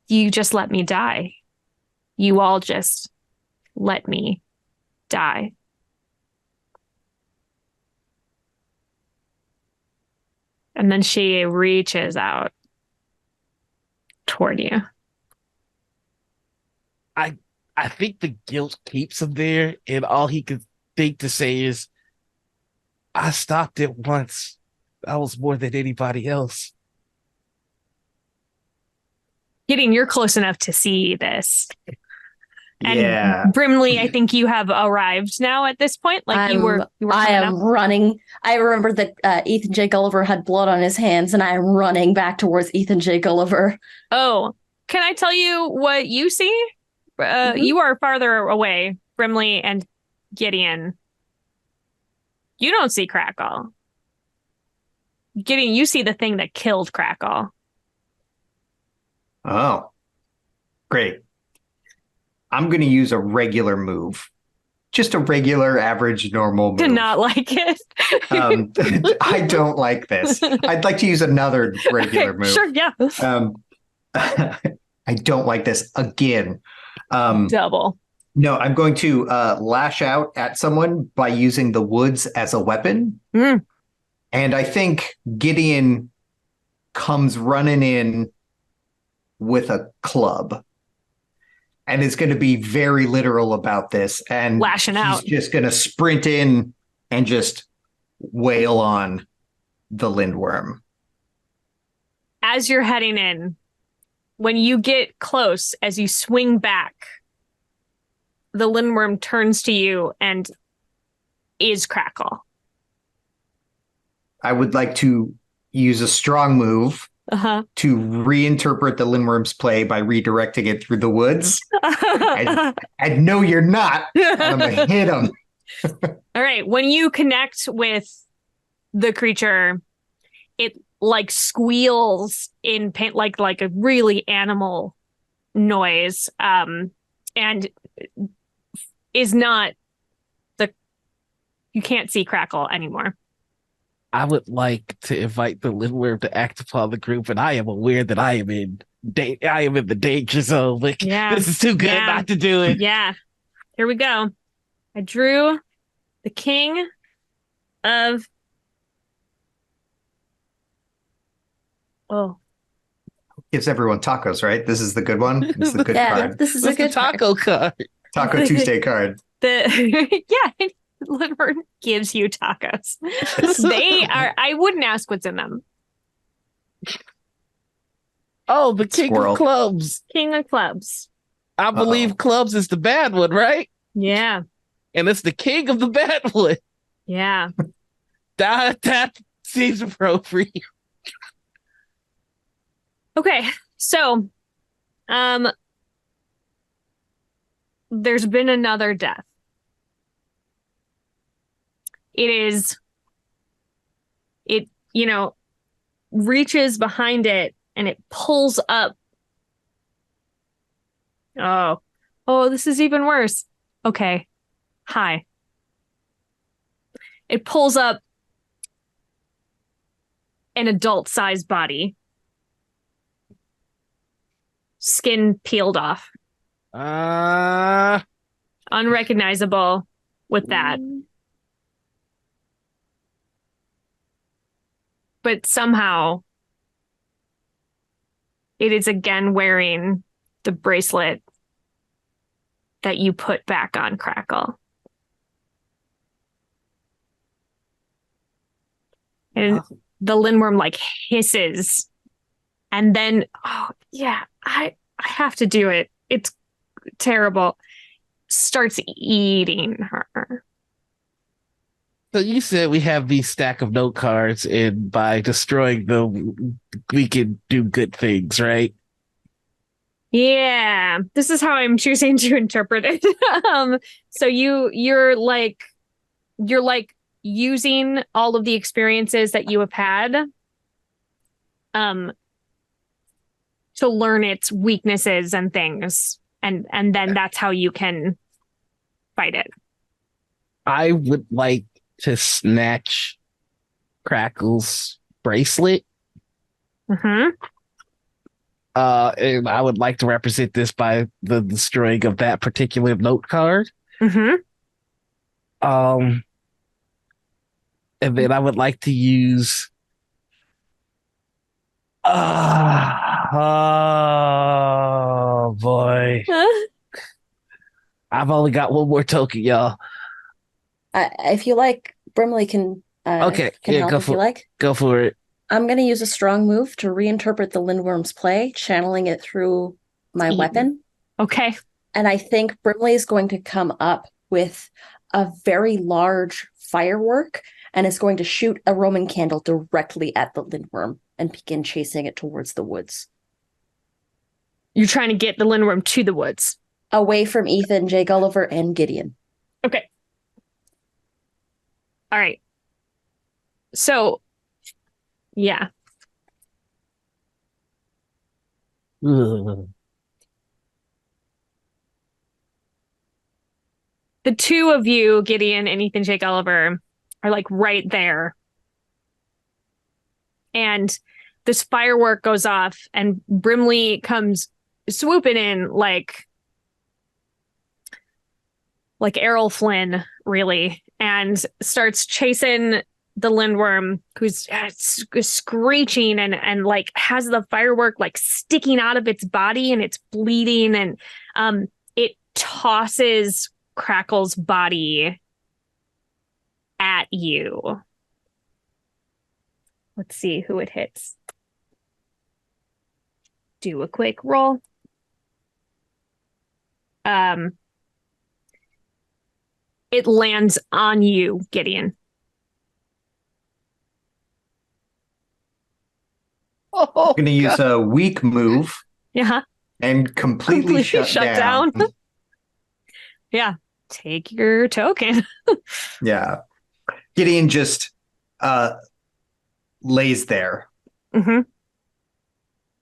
"You just let me die. You all just let me die." And then she reaches out toward you. I think the guilt keeps him there, and all he could think to say is, I stopped it once. That was more than anybody else. Gideon, you're close enough to see this. Yeah. And Brimley, I think you have arrived now at this point. Like you were I coming am up. running. I remember that Ethan J. Gulliver had blood on his hands, and I am running back towards Ethan J. Gulliver. Oh, can I tell you what you see? You are farther away, Brimley and Gideon. You don't see Crackle. Gideon, you see the thing that killed Crackle. Oh, great. I'm going to use a regular move. Just a regular, average, normal move. Did not like it. I don't like this. I'd like to use another regular Okay, move. sure, yeah. I don't like this again. Double. No, I'm going to lash out at someone by using the woods as a weapon. Mm. And I think Gideon comes running in with a club and is going to be very literal about this. And Lashing out. he's just going to sprint in and just wail on the lindworm. As you're heading in, when you get close, as you swing back, the lindworm turns to you and is Crackle. I would like to use a strong move to reinterpret the lindworm's play by redirecting it through the woods. And no, you're not. I'm going to hit him. All right. When you connect with the creature, it like squeals in pain, like a really animal noise, and is not you can't see Crackle anymore. I would like to invite the lindworm to act upon the group, and I am aware that I am in the danger zone. Like, this is too good not to do it. Yeah. Here we go. I drew the king of Gives everyone tacos, right? This is the good one. This is the good card. This is a good taco card. Taco Tuesday card. Yeah. Lindworm gives you tacos. They are. I wouldn't ask what's in them. Oh, the king of clubs. King of clubs. I believe clubs is the bad one, right? Yeah. And it's the king of the bad one. Yeah. That seems appropriate. Okay, so, there's been another death. It reaches behind it and it pulls up. Oh, this is even worse. Okay. Hi. It pulls up an adult-sized body. Skin peeled off. Unrecognizable with that. But somehow it is again wearing the bracelet that you put back on Crackle. And the lindworm like hisses. And then, I have to do it. It's terrible. Starts eating her. So you said we have these stack of note cards, and by destroying them, we can do good things, right? Yeah, this is how I'm choosing to interpret it. So you're like using all of the experiences that you have had um to learn its weaknesses and things, and then that's how you can fight it. I would like to snatch Crackle's bracelet. Mm-hmm. And I would like to represent this by the destroying of that particular note card. Mm-hmm. And then I would like to use oh boy. I've only got one more token, y'all. If you like, Brimley can Okay, can yeah, help if you like. Go for it. I'm going to use a strong move to reinterpret the Lindworm's play, channeling it through my weapon. Okay. And I think Brimley is going to come up with a very large firework and is going to shoot a Roman candle directly at the Lindworm and begin chasing it towards the woods. You're trying to get the Lindworm to the woods. Away from Ethan, J. Gulliver, and Gideon. Okay. All right. So, yeah. Ugh. The two of you, Gideon and Ethan J. Gulliver, are like right there. And this firework goes off, and Brimley comes swooping in like Errol Flynn, really, and starts chasing the Lindworm, who's screeching and like has the firework like sticking out of its body, and it's bleeding, and it tosses Crackle's body at you. Let's see who it hits. Do a quick roll. It lands on you, Gideon. I'm going to use a weak move. Yeah. And completely shut down. Yeah. Take your token. Yeah. Gideon just lays there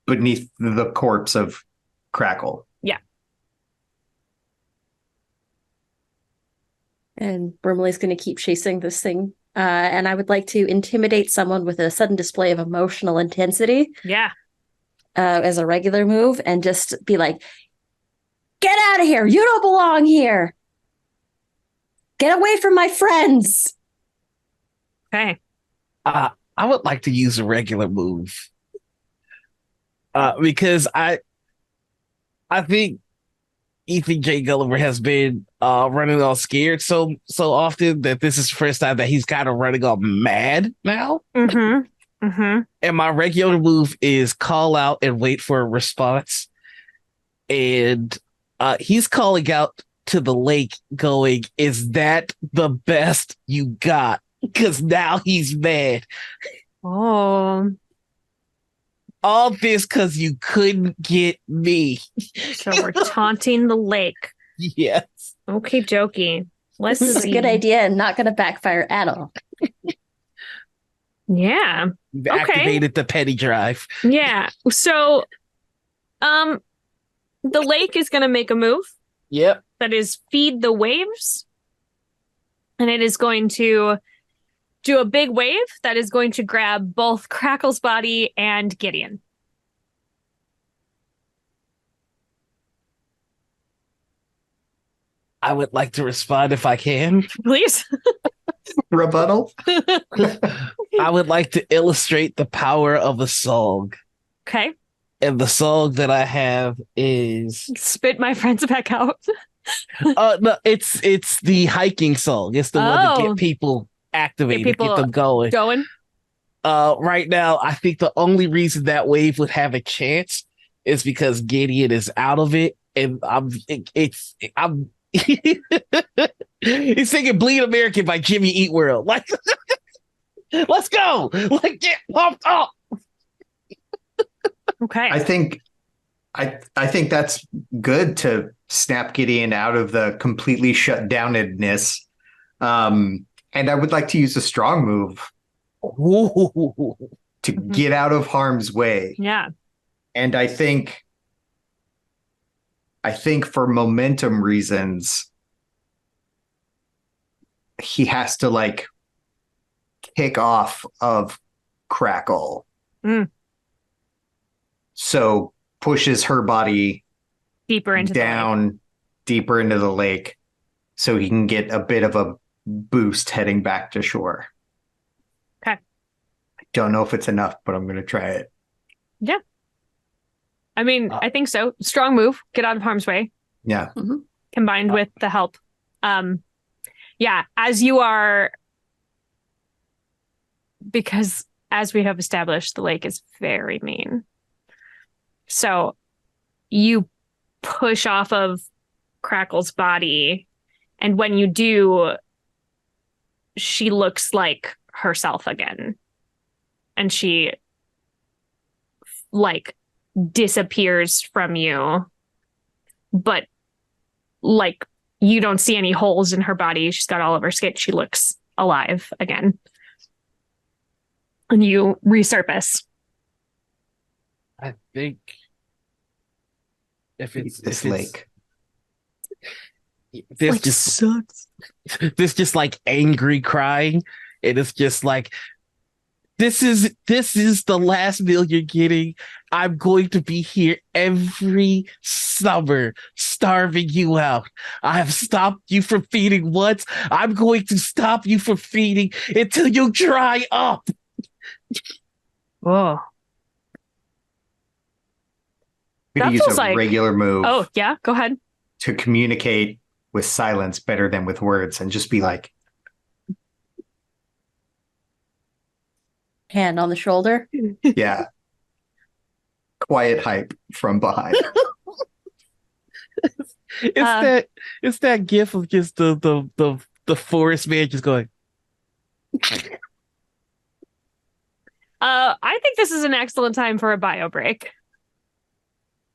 beneath the corpse of Crackle. Yeah. And Brimley's going to keep chasing this thing. And I would like to intimidate someone with a sudden display of emotional intensity. Yeah. As a regular move, and just be like, get out of here. You don't belong here. Get away from my friends. Okay. I would like to use a regular move. Because I think Ethan J. Gulliver has been running all scared so often that this is the first time that he's kind of running all mad now. And my regular move is call out and wait for a response. And he's calling out to the lake going, is that the best you got? Because now he's mad. Oh. All this because you couldn't get me. So we're taunting the lake. Yes. Okay, jokey. Let's This is see. a good idea and not going to backfire at all. Yeah. You've activated the petty drive. Yeah. So, the lake is going to make a move. Yep. That is feed the waves. And it is going to do a big wave that is going to grab both Crackle's body and Gideon. I would like to respond if I can. Please. Rebuttal? I would like to illustrate the power of a song. Okay. And the song that I have is Spit My Friends Back Out. no, it's the hiking song. It's the one to get people activated, get them going. Right now, I think the only reason that wave would have a chance is because Gideon is out of it, and he's singing "Bleed American" by Jimmy Eat World. Like, let's go, like get pumped up. Okay. I think I think that's good to snap Gideon out of the completely shut downedness. And I would like to use a strong move Ooh. to Mhm. get out of harm's way. Yeah. And I think for momentum reasons, he has to like kick off of Crackle. Mm. So pushes her body Deeper into the lake. down deeper into the lake so he can get a bit of a boost heading back to shore. Okay. I don't know if it's enough, but I'm going to try it. Yeah. I mean, Uh, I think so. Strong move. Get out of harm's way. Yeah. Combined with the help. Yeah, as you are, because as we have established, the lake is very mean. So you push off of Crackle's body, and when you do, she looks like herself again. And she like disappears from you, but like you don't see any holes in her body. She's got all of her skin. She looks alive again. And you resurface. I think This lake. there's Like just sucks. there's just like angry crying, and it's just like this is the last meal you're getting. I'm going to be here every summer, starving you out. I have stopped you from feeding once. I'm going to stop you from feeding until you dry up. Whoa. I'm That going to use feels a like- regular move Oh, yeah, go ahead. to communicate with silence better than with words and just be like, Hand on the shoulder. yeah, quiet hype from behind. It's that gif of just the forest man just going. I think this is an excellent time for a bio break. I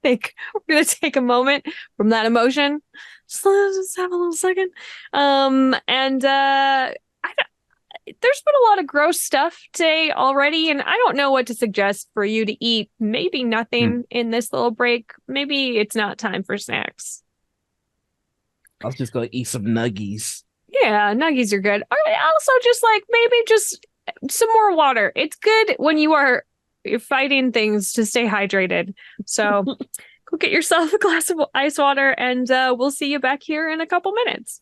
think we're gonna take a moment from that emotion. Just have a little second. And there's been a lot of gross stuff today already, and I don't know what to suggest for you to eat. Maybe nothing in this little break. Maybe it's not time for snacks. I was just gonna eat some nuggies. Yeah, nuggies are good. Or also, just like maybe just some more water. It's good when you're fighting things to stay hydrated. So go get yourself a glass of ice water, and we'll see you back here in a couple minutes.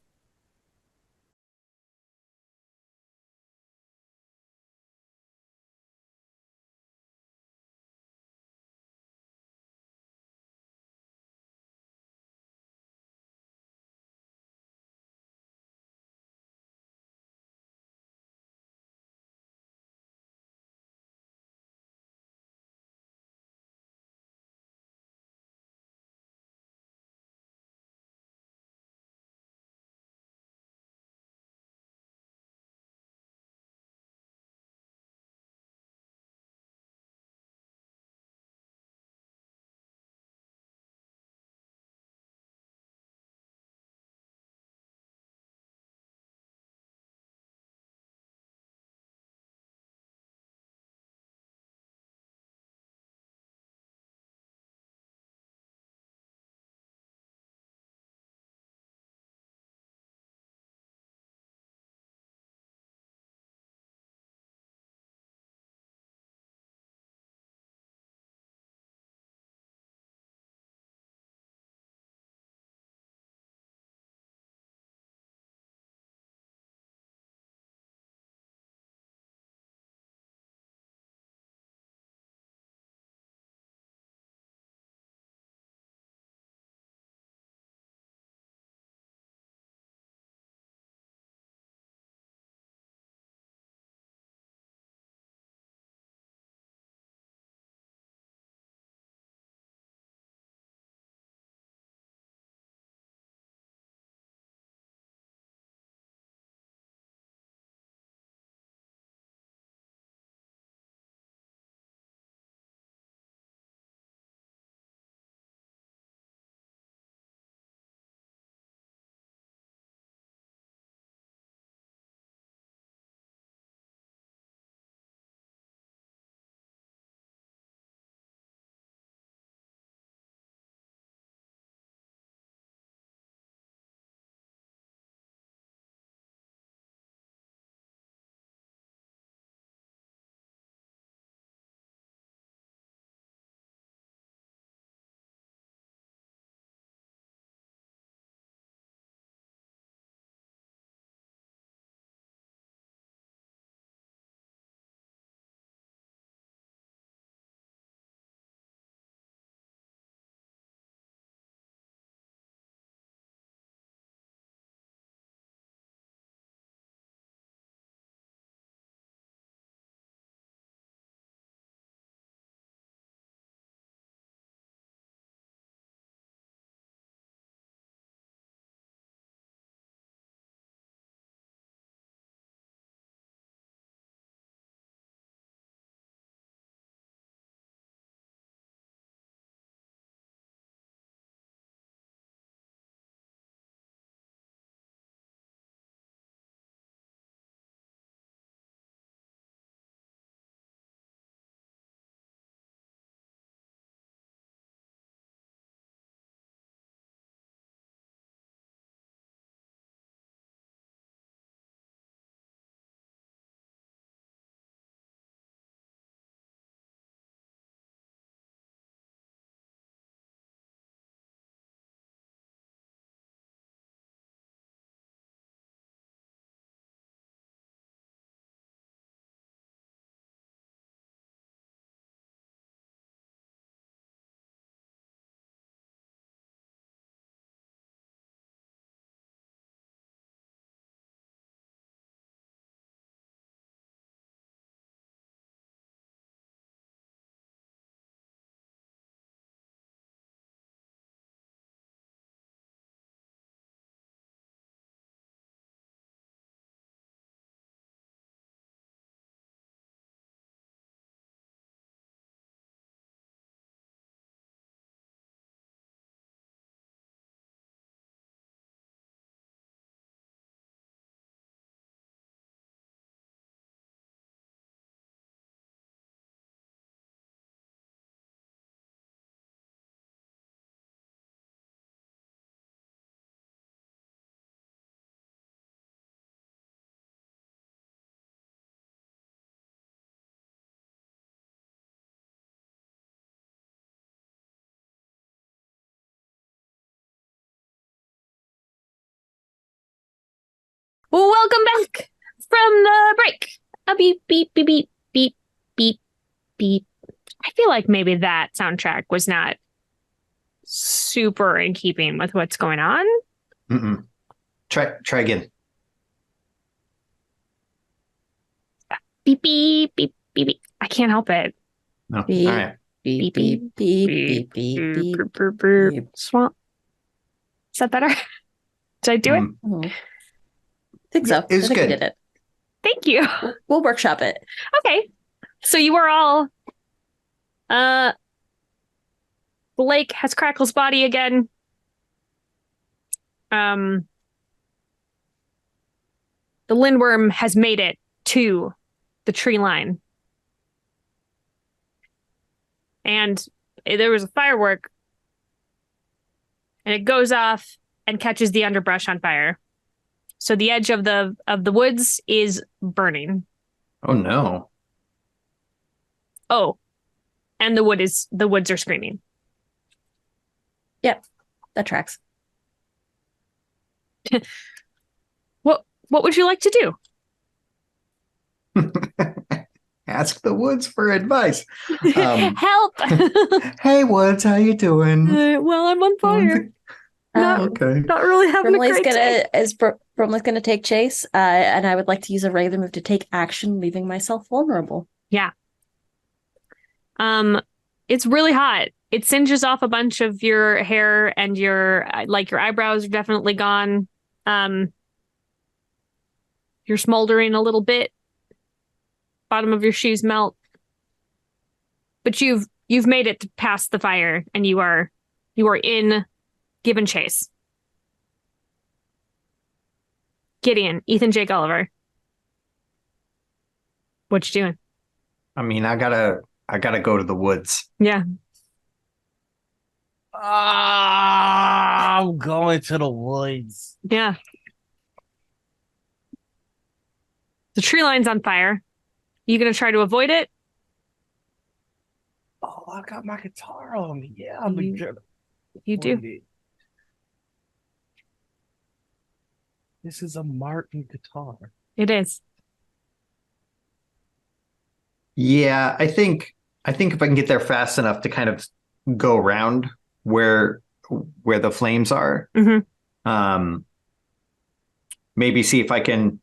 Welcome back from the break. A beep, beep, beep, beep, beep, beep, beep. I feel like maybe that soundtrack was not super in keeping with what's going on. Mm-mm. Try again. Beep, beep, beep, beep, beep. I can't help it. No. Beep. All right. Beep, beep, beep, beep, beep, beep. Burp, burp, burp. beep. Swamp. Is that better? Did I do it? Oh. I think so. It was I think good. we did it. Thank you. We'll workshop it. Okay. So you are all Blake has Crackle's body again. The lindworm has made it to the tree line. And there was a firework, and it goes off and catches the underbrush on fire. So the edge of the woods is burning. Oh no. Oh, and the woods are screaming. Yep, that tracks. What would you like to do? Ask the woods for advice. Help! Hey, woods, how you doing? Well, I'm on fire. Okay. Not really having Brimley's a great day. Brimley's gonna take chase, and I would like to use a regular move to take action, leaving myself vulnerable. Yeah. It's really hot. It singes off a bunch of your hair, and your eyebrows are definitely gone. You're smoldering a little bit. Bottom of your shoes melt. But you've made it past the fire, and you are in given chase. Gideon, Ethan J. Gulliver. What you doing? I mean, I gotta go to the woods. Yeah. I'm going to the woods. Yeah. The tree line's on fire. You gonna try to avoid it? Oh, I got my guitar on me. Yeah, I'm You- gonna You do. avoid it. This is a Martin guitar. It is. Yeah, I think if I can get there fast enough to kind of go around where the flames are, Mhm. maybe see if I can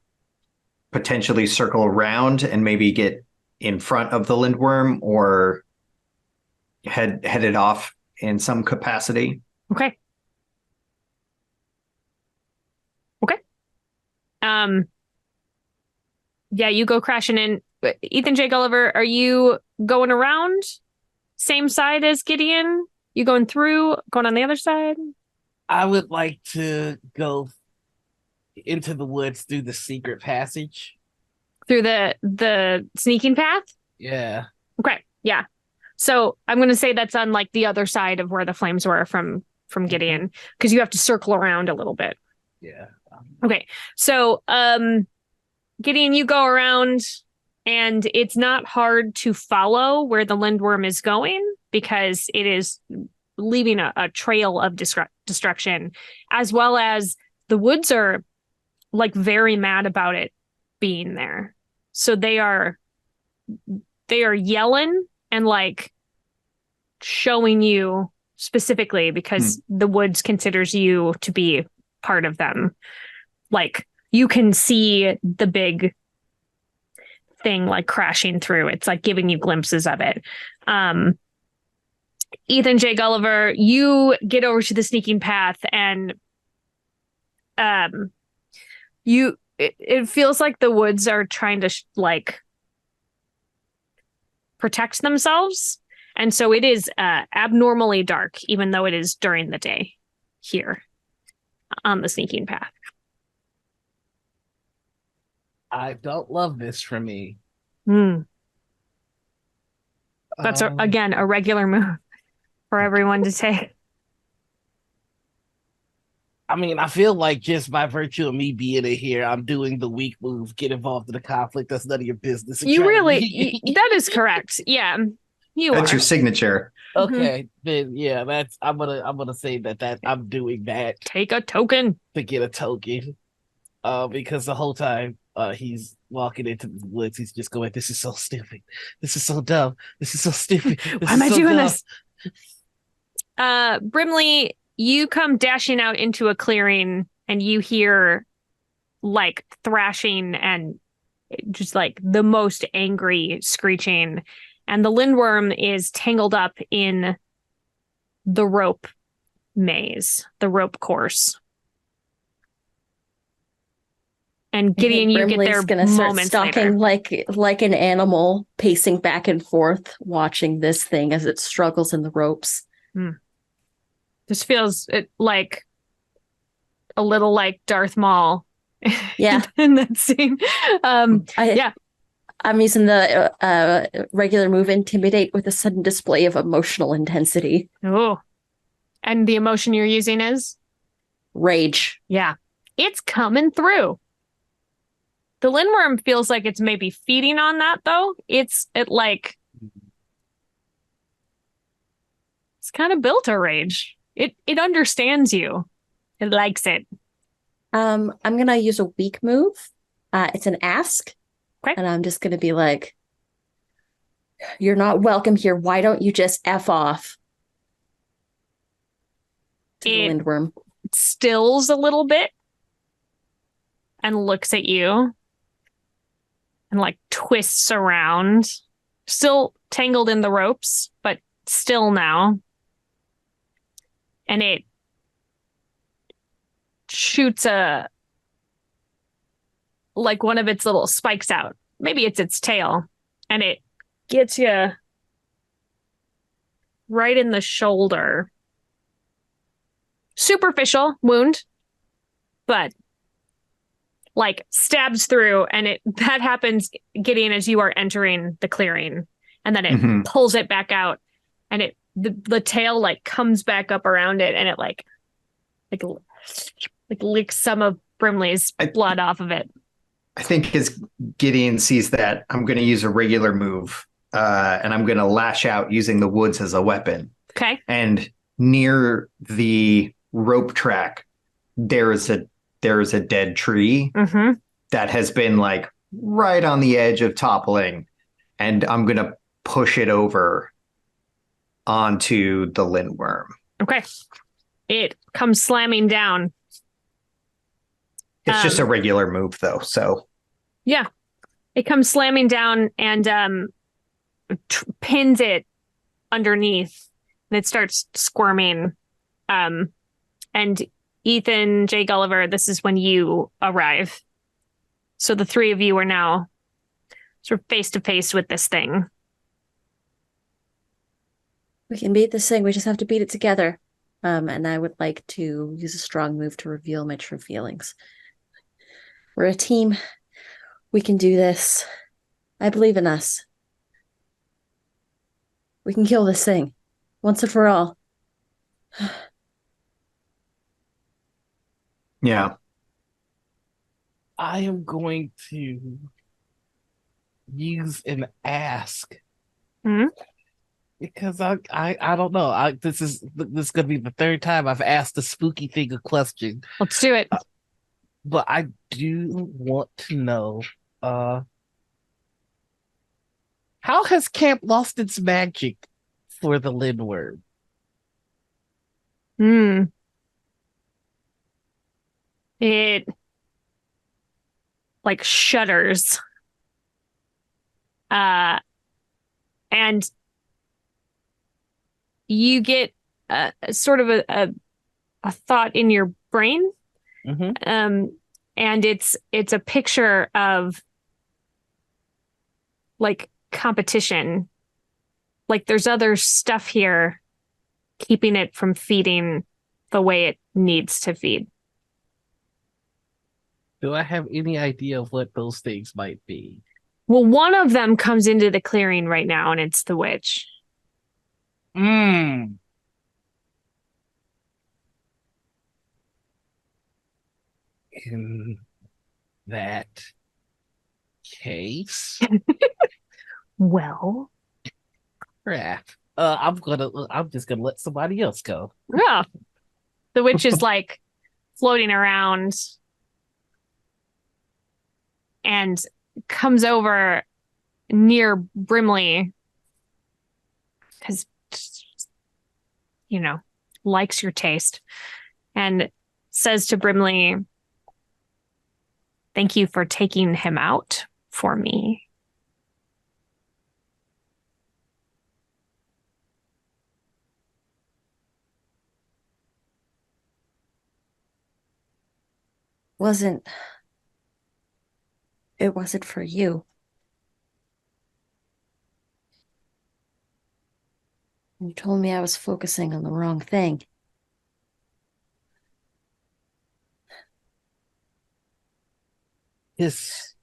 potentially circle around and maybe get in front of the lindworm or head it off in some capacity. Okay. Okay. Yeah, you go crashing in. Ethan J. Gulliver, are you going around? Same side as Gideon? You going through? Going on the other side? I would like to go into the woods through the secret passage. Through the sneaking path? Yeah. Okay. Yeah. So I'm gonna say that's on like the other side of where the flames were from Gideon, because you have to circle around a little bit. Yeah. Okay. So Gideon, you go around, and it's not hard to follow where the lindworm is going because it is leaving a trail of destruction, as well as the woods are like very mad about it being there. So they are yelling and like showing you specifically because the woods considers you to be part of them. Like you can see the big thing like crashing through. It's like giving you glimpses of it. Ethan J. Gulliver, you get over to the sneaking path, and it feels like the woods are trying to like protect themselves, and so it is abnormally dark, even though it is during the day here on the sneaking path. I don't love this for me. That's again a regular move for everyone to take. I mean, I feel like just by virtue of me being in here, I'm doing the weak move, get involved in the conflict. That's none of your business. You really, that is correct. Yeah, That's your signature. Okay, then yeah, I'm gonna say that I'm doing that Take a token. to get a token. Because the whole time he's walking into the woods, he's just going, "This is so stupid. This is so dumb. This is so stupid. This Why am is I so doing dumb." this? Brimley, you come dashing out into a clearing and you hear like thrashing and just like the most angry screeching. And the lindworm is tangled up in the rope maze, the rope course. And Gideon, you get there gonna start moments stalking later. like an animal, pacing back and forth, watching this thing as it struggles in the ropes. This feels like a little like Darth Maul. Yeah. In that scene. Yeah. I'm using the regular move Intimidate with a sudden display of emotional intensity. Oh. And the emotion you're using is? Rage. Yeah. It's coming through. The lindworm feels like it's maybe feeding on that, though. It's kind of built a rage. It understands you. It likes it. I'm gonna use a weak move. It's an ask. Okay. And I'm just gonna be like, "You're not welcome here. Why don't you just F off?" To the lindworm. Stills a little bit and looks at you and like twists around, still tangled in the ropes, but still now. And it shoots like one of its little spikes out. Maybe it's its tail. And it gets you right in the shoulder. Superficial wound, but like stabs through, and that happens, Gideon, as you are entering the clearing, and then it pulls it back out, and the tail like comes back up around it, and it like licks some of Brimley's blood off of it. I think as Gideon sees that, I'm going to use a regular move, and I'm going to lash out using the woods as a weapon. Okay. And near the rope track, there is a dead tree that has been like right on the edge of toppling, and I'm going to push it over onto the lindworm. Okay. It comes slamming down. It's just a regular move, though. So, yeah, it comes slamming down and pins it underneath, and it starts squirming. And Ethan J. Gulliver, this is when you arrive. So the three of you are now sort of face to face with this thing. We can beat this thing. We just have to beat it together. And I would like to use a strong move to reveal my true feelings. We're a team. We can do this. I believe in us. We can kill this thing once and for all. Yeah. I am going to use an ask. Because I don't know. This is gonna be the third time I've asked a spooky thing a question. Let's do it. But I do want to know, how has camp lost its magic for the lindworm? It like shudders. And you get sort of a thought in your brain. And it's a picture of like competition. Like there's other stuff here keeping it from feeding the way it needs to feed. Do I have any idea of what those things might be? Well, one of them comes into the clearing right now, and it's the witch. In that case, well, crap. I'm just gonna let somebody else go. Yeah. The witch is like floating around. and comes over near Brimley because, likes your taste, and says to Brimley, "Thank you for taking him out for me." It wasn't for you. You told me I was focusing on the wrong thing. This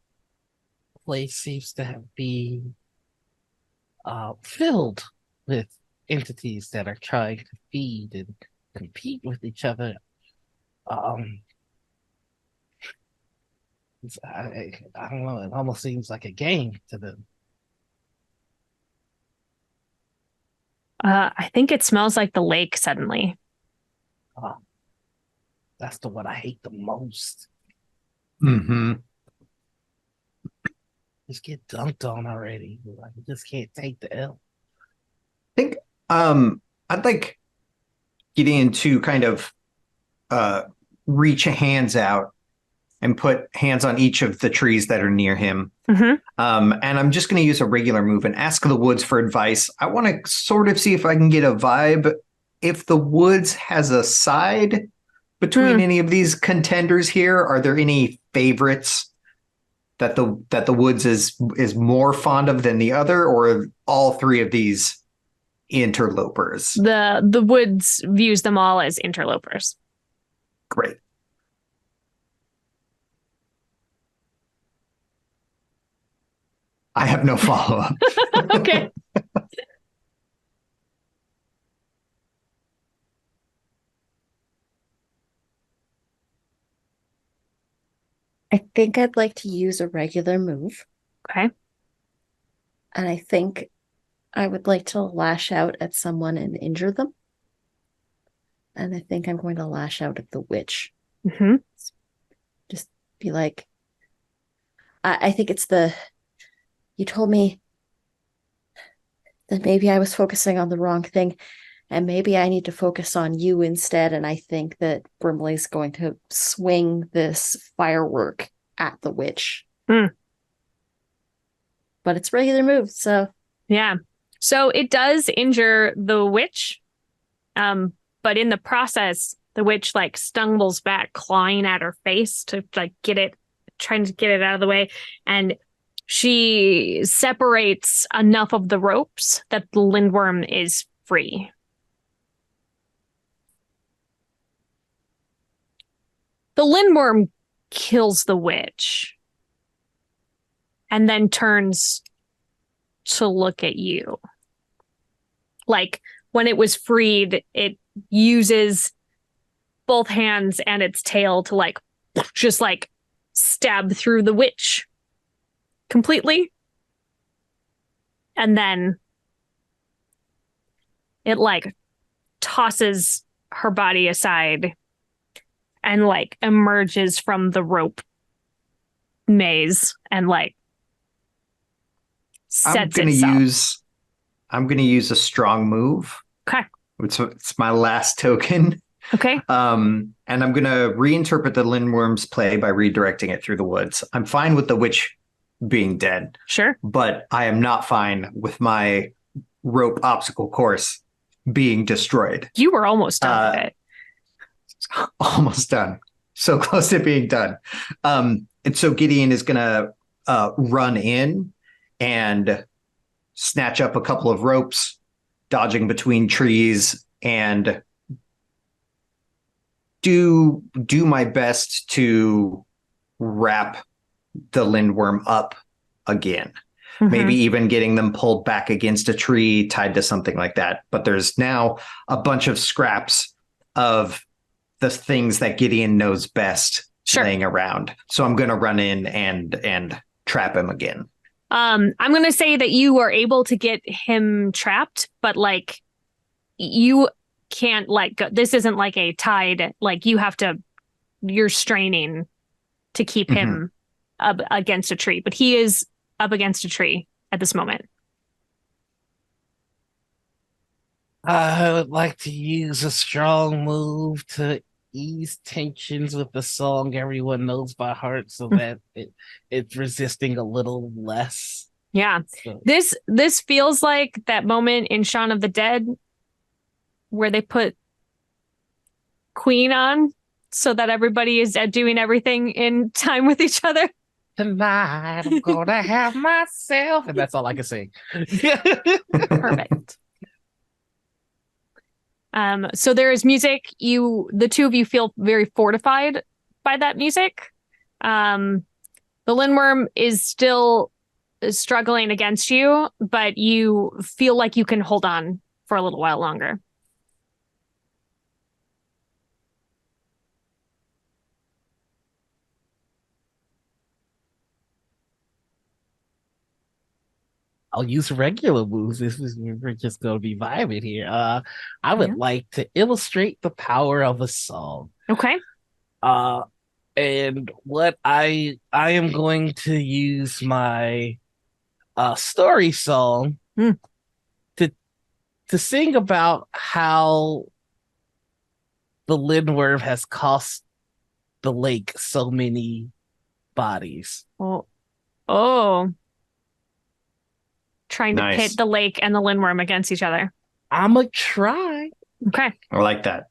place seems to be filled with entities that are trying to feed and compete with each other. Um, I don't know. It almost seems like a game to them. I think it smells like the lake suddenly. That's the one I hate the most. Mm-hmm. Just get dunked on already. Like, I just can't take the L. I think I'd like Gideon to kind of reach hands out and put hands on each of the trees that are near him. Mm-hmm. And I'm just going to use a regular move and ask the woods for advice. I want to sort of see if I can get a vibe if the woods has a side between any of these contenders here. Are there any favorites that the woods is more fond of than the other, or are all three of these interlopers? The woods views them all as interlopers. Great. I have no follow-up. Okay. I think I'd like to use a regular move. Okay. And I think I would like to lash out at someone and injure them. And I think I'm going to lash out at the witch. Mm-hmm. Just be like, I think it's you told me that maybe I was focusing on the wrong thing, and maybe I need to focus on you instead. And I think that Brimley's going to swing this firework at the witch. Mm. But it's regular move, so. Yeah. So it does injure the witch. But in the process, the witch stumbles back, clawing at her face to trying to get it out of the way. And she separates enough of the ropes that the lindworm is free. The lindworm kills the witch and then turns to look at you. Like when it was freed, it uses both hands and its tail to just stab through the witch completely. And then it tosses her body aside and emerges from the rope maze and sets itself. I'm gonna use a strong move. Okay. It's my last token. Okay. And I'm gonna reinterpret the lindworm's play by redirecting it through the woods. I'm fine with the witch being dead. Sure. But I am not fine with my rope obstacle course being destroyed. You were almost done with it. Almost done. So close to being done. And so Gideon is gonna run in and snatch up a couple of ropes, dodging between trees, and do my best to wrap the lindworm up again. Mm-hmm. Maybe even getting them pulled back against a tree, tied to something like that. But there's now a bunch of scraps of the things that Gideon knows best laying around. So I'm going to run in and trap him again. I'm going to say that you are able to get him trapped, but you can't go. This isn't a tide. You're straining to keep him up against a tree, but he is up against a tree at this moment. I would like to use a strong move to ease tensions with the song everyone knows by heart so that it's resisting a little less. Yeah. So, This feels like that moment in Shaun of the Dead where they put Queen on so that everybody is doing everything in time with each other. tonight I'm gonna have myself, and that's all I can sing. Perfect. So there is music. The two of you feel very fortified by that music. The lindworm is still struggling against you, but you feel like you can hold on for a little while longer. I'll use regular moves. We're just gonna be vibing here. I would like to illustrate the power of a song. Okay. And what I am going to use my story song to sing about how the lindworm has cost the lake so many bodies. Oh. Trying to Nice. pit the lake and the lindworm against each other. I'ma try. Okay. I like that.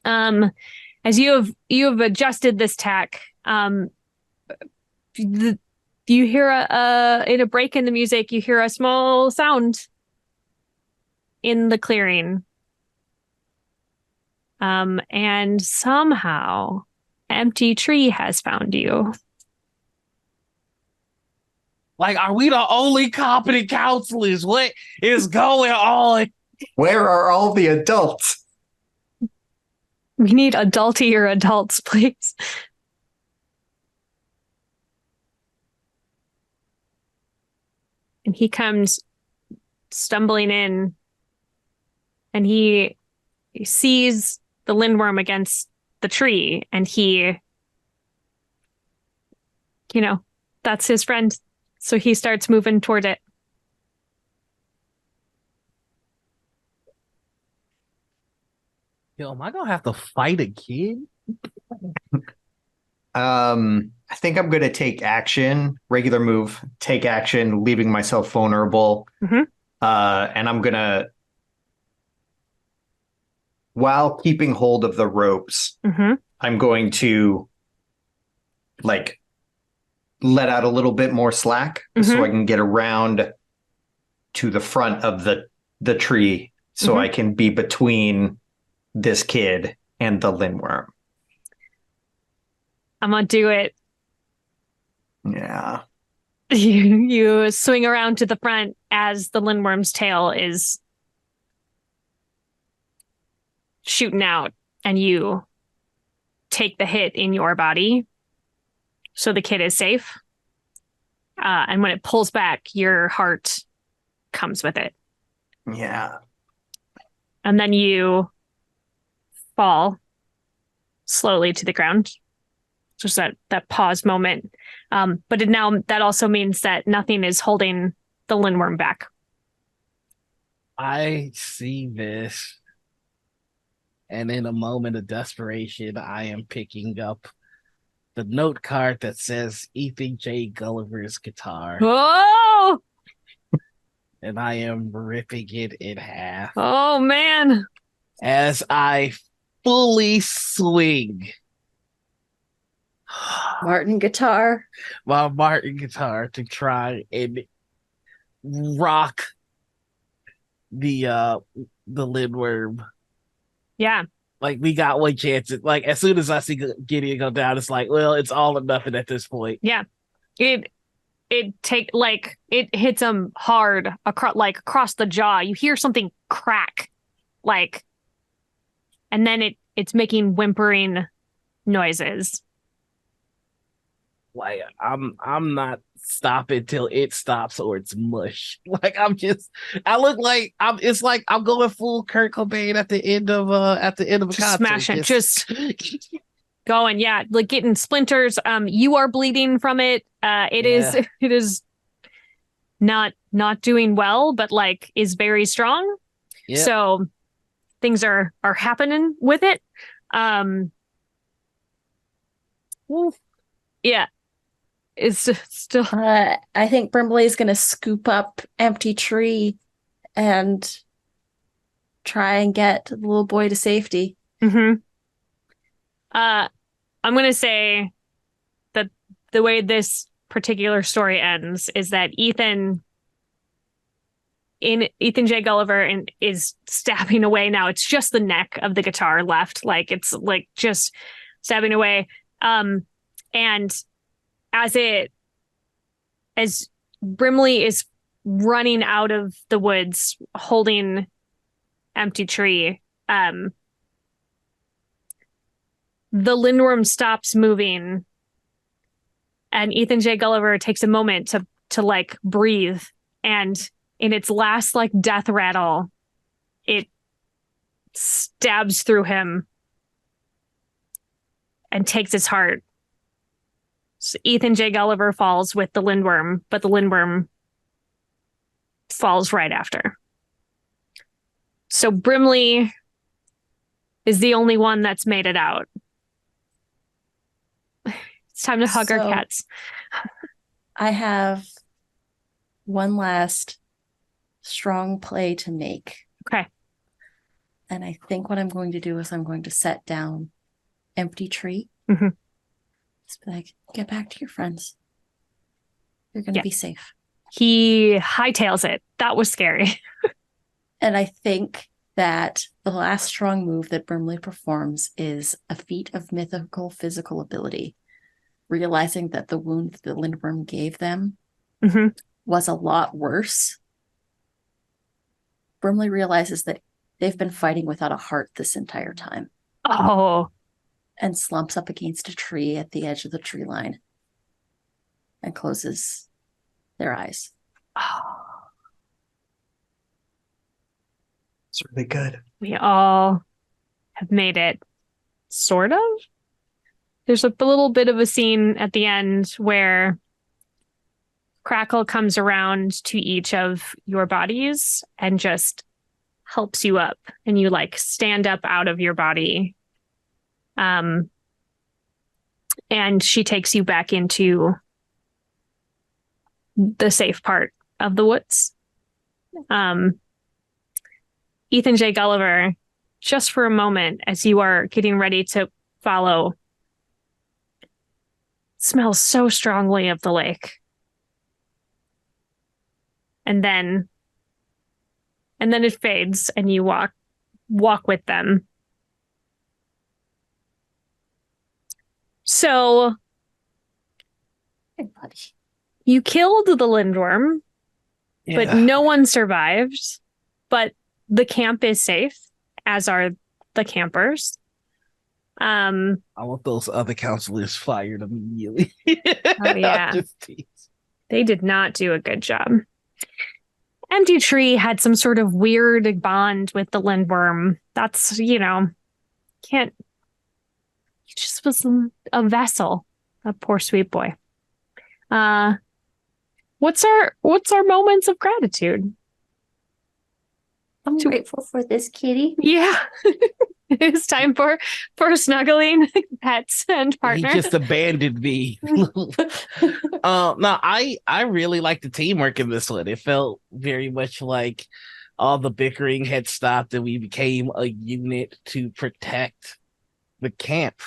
As you have adjusted this tack, you hear in a break in the music, you hear a small sound in the clearing. And somehow empty tree has found you. Like, are we the only competent counselors? What is going on? Where are all the adults? We need adultier adults, please. And he comes stumbling in, and he sees the lindworm against the tree, and he, that's his friend. So he starts moving toward it. Yo, am I gonna have to fight a kid? I think I'm gonna take action, regular move, take action, leaving myself vulnerable. Mhm. And I'm gonna, while keeping hold of the ropes, I'm going to like let out a little bit more slack so I can get around to the front of the tree so I can be between this kid and the lindworm. I'm gonna do it. Yeah. You swing around to the front as the lindworm's tail is shooting out, and you take the hit in your body so the kid is safe. And when it pulls back, your heart comes with it. Yeah. And then you fall slowly to the ground. Just that pause moment. But that also means that nothing is holding the lindworm back. I see this, and in a moment of desperation, I am picking up the note card that says Ethan J. Gulliver's guitar. Oh! And I am ripping it in half. Oh, man. As I fully swing Martin guitar. my Martin guitar to try and rock the lindworm. Yeah. Like, we got one chance. Like, as soon as I see Gideon go down, it's like, well, it's all or nothing at this point. Yeah. It hits him hard across the jaw. You hear something crack, and then it's making whimpering noises. Like, I'm not stopping till it stops or it's mush. Like, I look like it's like I'm going full Kurt Cobain at the end of a Just concert. smash it. Just going. Yeah, like getting splinters. You are bleeding from it. It is not doing well, but like is very strong. Yep. So things are happening with it. Yeah, it's still. I think Brimley's going to scoop up Empty Tree and try and get the little boy to safety. I'm going to say that the way this particular story ends is that Ethan J. Gulliver is stabbing away now. It's just the neck of the guitar left. Like it's like just stabbing away. And as Brimley is running out of the woods holding Empty Tree, the lindworm stops moving and Ethan J. Gulliver takes a moment to like breathe, and in its last like death rattle, it stabs through him and takes his heart. So Ethan J. Gulliver falls with the lindworm, but the lindworm falls right after. So Brimley is the only one that's made it out. It's time to hug our cats. I have one last strong play to make. Okay. And I think what I'm going to do is I'm going to set down Empty Tree. Mm-hmm. Just be like, get back to your friends. You're going to be safe. He hightails it. That was scary. And I think that the last strong move that Brimley performs is a feat of mythical physical ability. Realizing that the wound the lindworm gave them was a lot worse. Brimley realizes that they've been fighting without a heart this entire time. Oh. And slumps up against a tree at the edge of the tree line and closes their eyes. Oh. It's really good. We all have made it, sort of. There's a little bit of a scene at the end where Crackle comes around to each of your bodies and just helps you up, and you like stand up out of your body. And she takes you back into the safe part of the woods. Ethan J. Gulliver, just for a moment, as you are getting ready to follow, smells so strongly of the lake. And then it fades and you walk with them. So you killed the lindworm, but no one survived. But the camp is safe, as are the campers. I want those other counselors fired immediately. Oh yeah. They did not do a good job. Empty Tree had some sort of weird bond with the lindworm. That's, he just was a vessel, a poor sweet boy. What's our moments of gratitude? I'm grateful for this kitty. Yeah. It's time for snuggling pets and partners. He just abandoned me. No, I really like the teamwork in this one. It felt very much like all the bickering had stopped and we became a unit to protect the camp.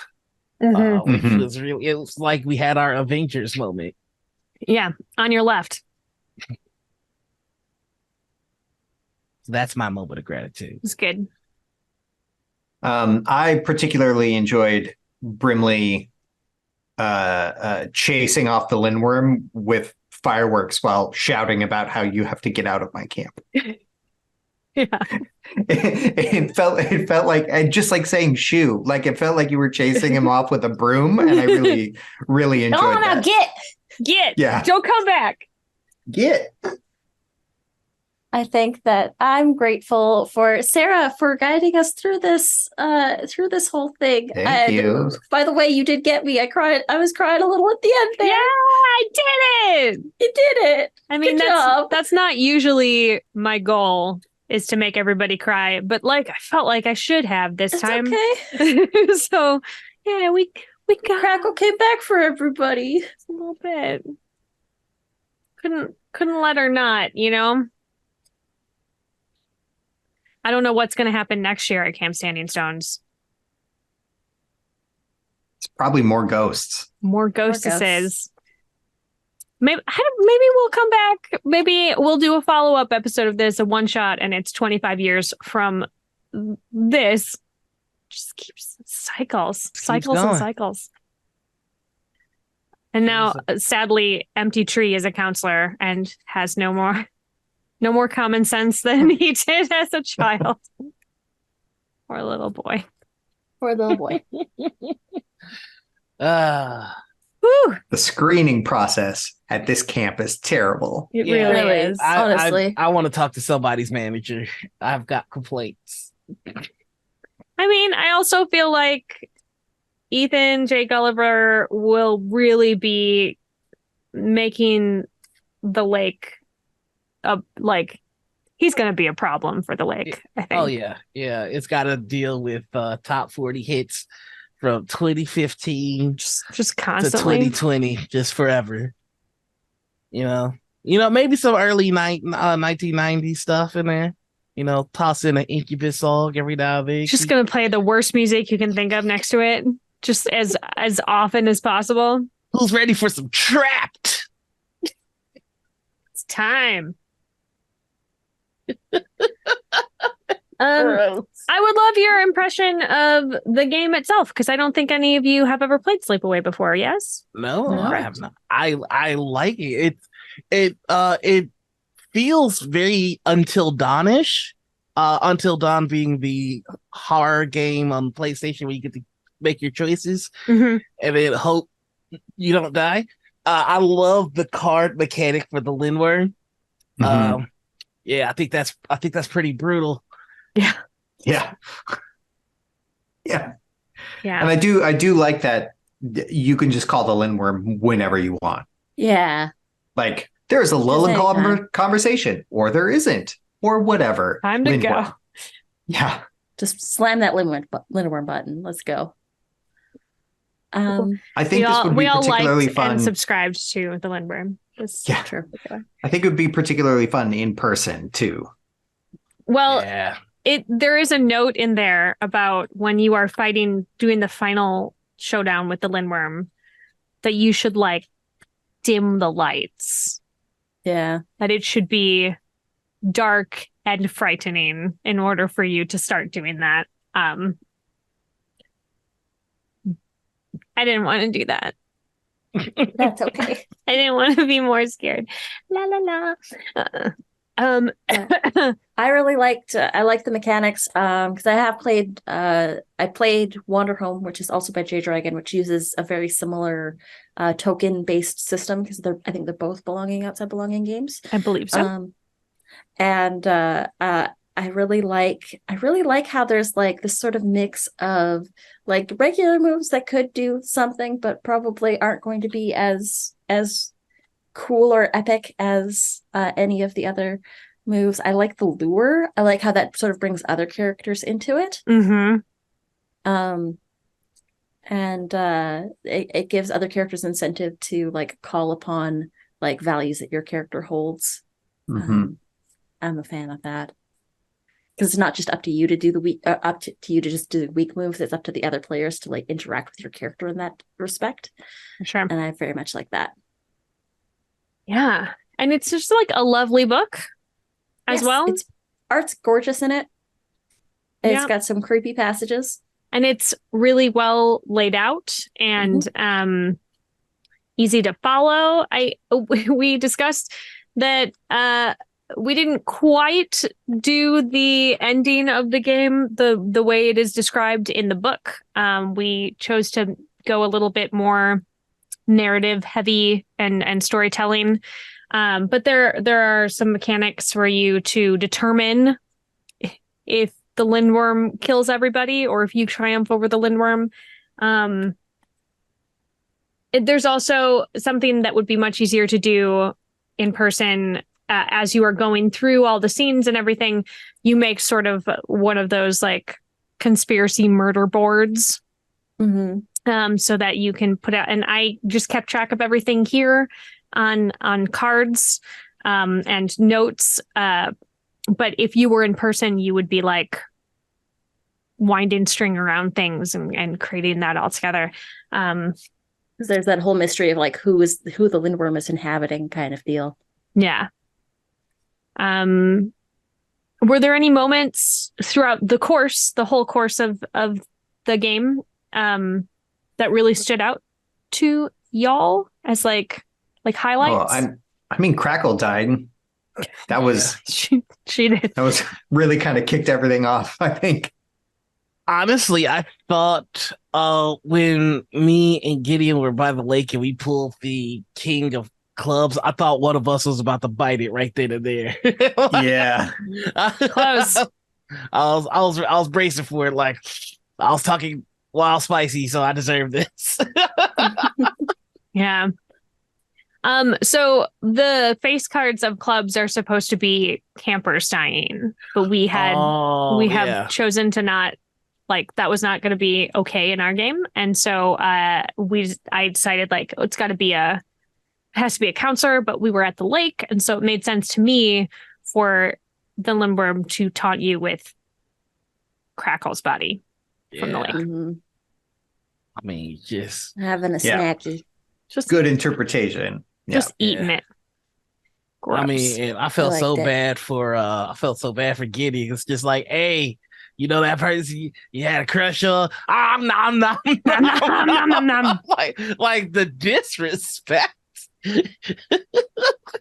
Which was it was like we had our Avengers moment. Yeah, on your left. So that's my moment of gratitude. It's good. I particularly enjoyed Brimley chasing off the lindworm with fireworks while shouting about how you have to get out of my camp. Yeah. It felt like just like saying shoo. Like it felt like you were chasing him off with a broom, and I really enjoyed that. Get. Yeah. Yeah. Don't come back. Get. I think that I'm grateful for Sarah for guiding us through this whole thing. Thank you. By the way, you did get me. I was crying a little at the end there. Yeah, I did it. You did it. I mean, Good job. that's not usually my goal, is to make everybody cry, but like I felt like I should have this It's time. okay. So yeah, we got Crackle came back for everybody. a little bit. Couldn't let her not, you know? I don't know what's going to happen next year at Camp Standing Stones. It's probably more ghosts. More ghostesses. Maybe we'll come back. Maybe we'll do a follow-up episode of this, a one-shot, and it's 25 years from this. Just keeps cycles and cycles. And now, sadly, Empty Tree is a counselor and has no more common sense than he did as a child. Poor little boy. Poor little boy. Whew. The screening process at this camp is terrible. It Yeah, really really. is. Honestly. I want to talk to somebody's manager. I've got complaints. I mean, I also feel like Ethan J. Gulliver will really be making the lake he's going to be a problem for the lake, I think. Oh yeah. It's got to deal with top 40 hits from 2015 Just to constantly. 2020, just forever. You know, maybe some early 1990s stuff in there. Toss in an Incubus song every now and then. Just going to play the worst music you can think of next to it, just as often as possible. Who's ready for some Trapped? It's time. Gross. I would love your impression of the game itself, because I don't think any of you have ever played Sleepaway before. Yes? No, No. I have not. I like it. It feels very Until Dawn-ish. Until Dawn being the horror game on PlayStation where you get to make your choices Mm-hmm. and then hope you don't die. I love the card mechanic for the lindworm. Mhm. Yeah, I think that's pretty brutal. Yeah. Yeah. And I do like that you can just call the lindworm whenever you want. Yeah. Like there's a lull in anytime. conversation, or there isn't, or whatever. Time to Lindworm. go. Yeah. Just slam that lindworm button. Let's go. I think this would be we all particularly liked fun. and subscribed to the Lindworm. Yeah. True. I think it would be particularly fun in person too. Well, Yeah. there is a note in there about when you are doing the final showdown with the Lindworm, that you should dim the lights. Yeah. That it should be dark and frightening in order for you to start doing that. I didn't want to do that. That's okay. I didn't want to be more scared. La la la. I really liked the mechanics because I have played I played Wanderhome, which is also by J Dragon, which uses a very similar token based system because I think they're both outside belonging games. I believe so. And I really like how there's this sort of mix of regular moves that could do something but probably aren't going to be as cool or epic as any of the other moves. I like the lure. I like how that sort of brings other characters into it. Mm-hmm. And it gives other characters incentive to call upon values that your character holds. Mhm. I'm a fan of that. Because it's not just up to you to do the weak, up to you to just do the weak moves. It's up to the other players to interact with your character in that respect. Sure. And I very much like that. Yeah. And it's just a lovely book as Yes, well. Art's gorgeous in it. It's Yeah. got some creepy passages. And it's really well laid out and easy to follow. We discussed that we didn't quite do the ending of the game the way it is described in the book. We chose to go a little bit more narrative heavy and storytelling But there are some mechanics for you to determine if the lindworm kills everybody or if you triumph over the lindworm. There's also something that would be much easier to do in person. As you are going through all the scenes and everything, you make sort of one of those like conspiracy murder boards. So that you can put out, and I just kept track of everything here on cards and notes. But if you were in person, you would be like winding string around things and creating that all together. There's that whole mystery of like who the lindworm is inhabiting kind of deal. Yeah. Were there any moments throughout the whole course of the game, that really stood out to y'all as like highlights? Crackle died. That was she did. That was really kind of kicked everything off, I think. Honestly, I thought when me and Gideon were by the lake and we pulled the king of clubs, I thought one of us was about to bite it right then and there. Yeah. Close. I was bracing for it, like I was talking wild spicy, so I deserve this. Yeah. So the face cards of clubs are supposed to be campers dying, but we have chosen to not, like, that was not going to be okay in our game, and so I decided like it has to be a counselor, but we were at the lake, and so it made sense to me for the lindworm to taunt you with Crackle's body from the lake. I mean, just having a snacky. Just good interpretation. Just eating it. Gross. I mean, and I felt so bad for Gideon. It's just like, hey, you know that person you had a crush on? Like the disrespect.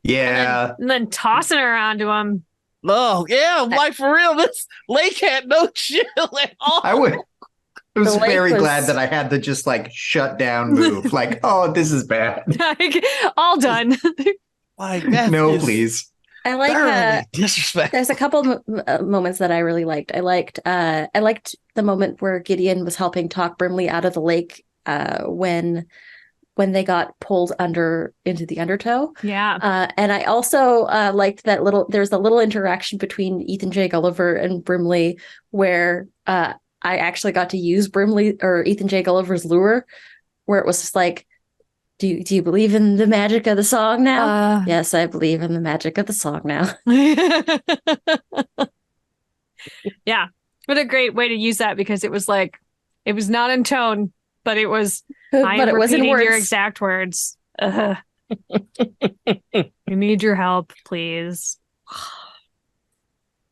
Yeah. And then tossing her onto him. Oh, yeah, like for real, this lake had no chill at all. I was very glad that I had to just like shut down move. Like, oh, this is bad. All done. Like no, please. I like disrespect. There's a couple moments that I really liked. I liked the moment where Gideon was helping talk Brimley out of the lake when they got pulled into the undertow. Yeah. And I also liked that there's a little interaction between Ethan J. Gulliver and Brimley where I actually got to use Brimley or Ethan J. Gulliver's lure, where it was just like, do you believe in the magic of the song now? Yes, I believe in the magic of the song now. Yeah. What a great way to use that, because it was like, it was not in tone, but it was, I am repeating your exact words. I need your help, please.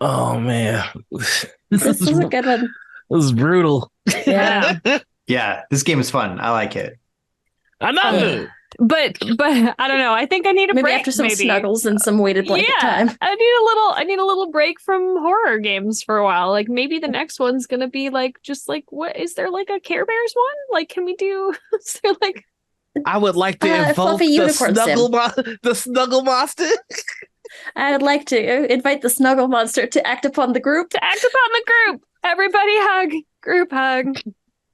Oh, man. This is a good one. This is brutal. Yeah. Yeah, this game is fun. I like it. I know. But I don't know. I think I need a maybe break. After some snuggles and some weighted blanket time. I need a little break from horror games for a while. Like maybe the next one's gonna be like just like, what is there, like a Care Bears one? Like, can we do? Is there like? I would like to invoke the snuggle monster. I would like to invite the snuggle monster to act upon the group. Everybody hug. Group hug.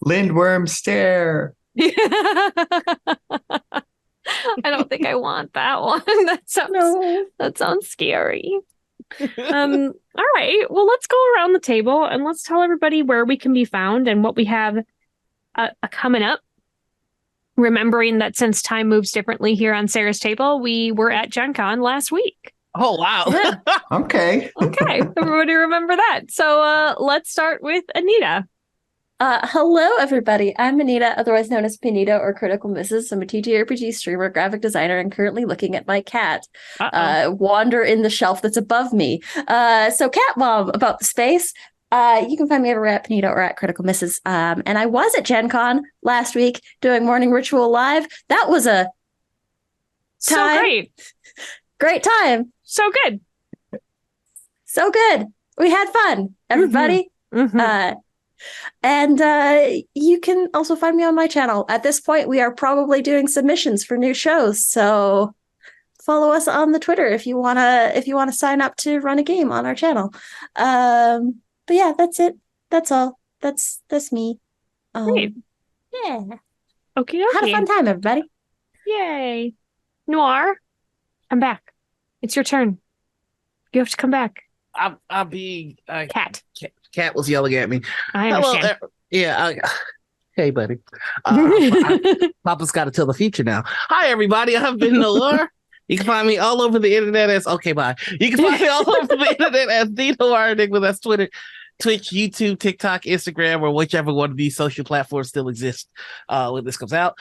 Lindworm stare. I don't think I want that one. That sounds scary. All right. Well, let's go around the table and let's tell everybody where we can be found and what we have coming up. Remembering that since time moves differently here on Sarah's table, we were at Gen Con last week. Oh, wow. Yeah. Okay. Everybody remember that. So let's start with Anita. Hello, everybody. I'm Anita, otherwise known as Panita or Critical Misses. I'm a TTRPG streamer, graphic designer, and currently looking at my cat wander in the shelf that's above me. So Cat Mom, about the space. You can find me over at Panita or at Critical Misses. And I was at Gen Con last week doing Morning Ritual Live. That was a great time. So good. We had fun, everybody. Mm-hmm. And you can also find me on my channel. At this point, we are probably doing submissions for new shows. So follow us on the Twitter if you wanna sign up to run a game on our channel. But yeah, that's it. That's all. That's me. Great. Yeah. Okay. Had a fun time, everybody. Yay. Noir, I'm back. It's your turn. You have to come back. I'll be Cat. Cat was yelling at me. I understand. Hey, buddy. Papa's got to tell the future now. Hi, everybody. I've been Noir. You can find me all over the internet as bye. You can find me all over the internet as the Noir Enigma. That's Twitter, Twitch, YouTube, TikTok, Instagram, or whichever one of these social platforms still exist when this comes out.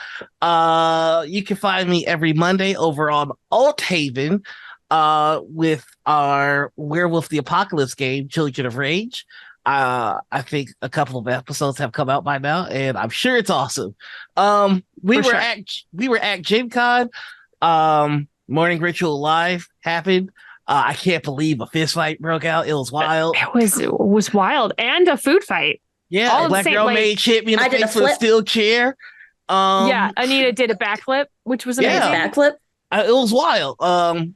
You can find me every Monday over on Althaven with our Werewolf the Apocalypse game, Children of Rage. I think a couple of episodes have come out by now, and I'm sure it's awesome. We were at Gen Con. Morning Ritual Live happened. I can't believe a fist fight broke out. It was wild. It was wild, and a food fight. Yeah, all a black girl mage hit me in the face with a steel chair. Yeah, Anita did a backflip, which was amazing. Backflip. It was wild.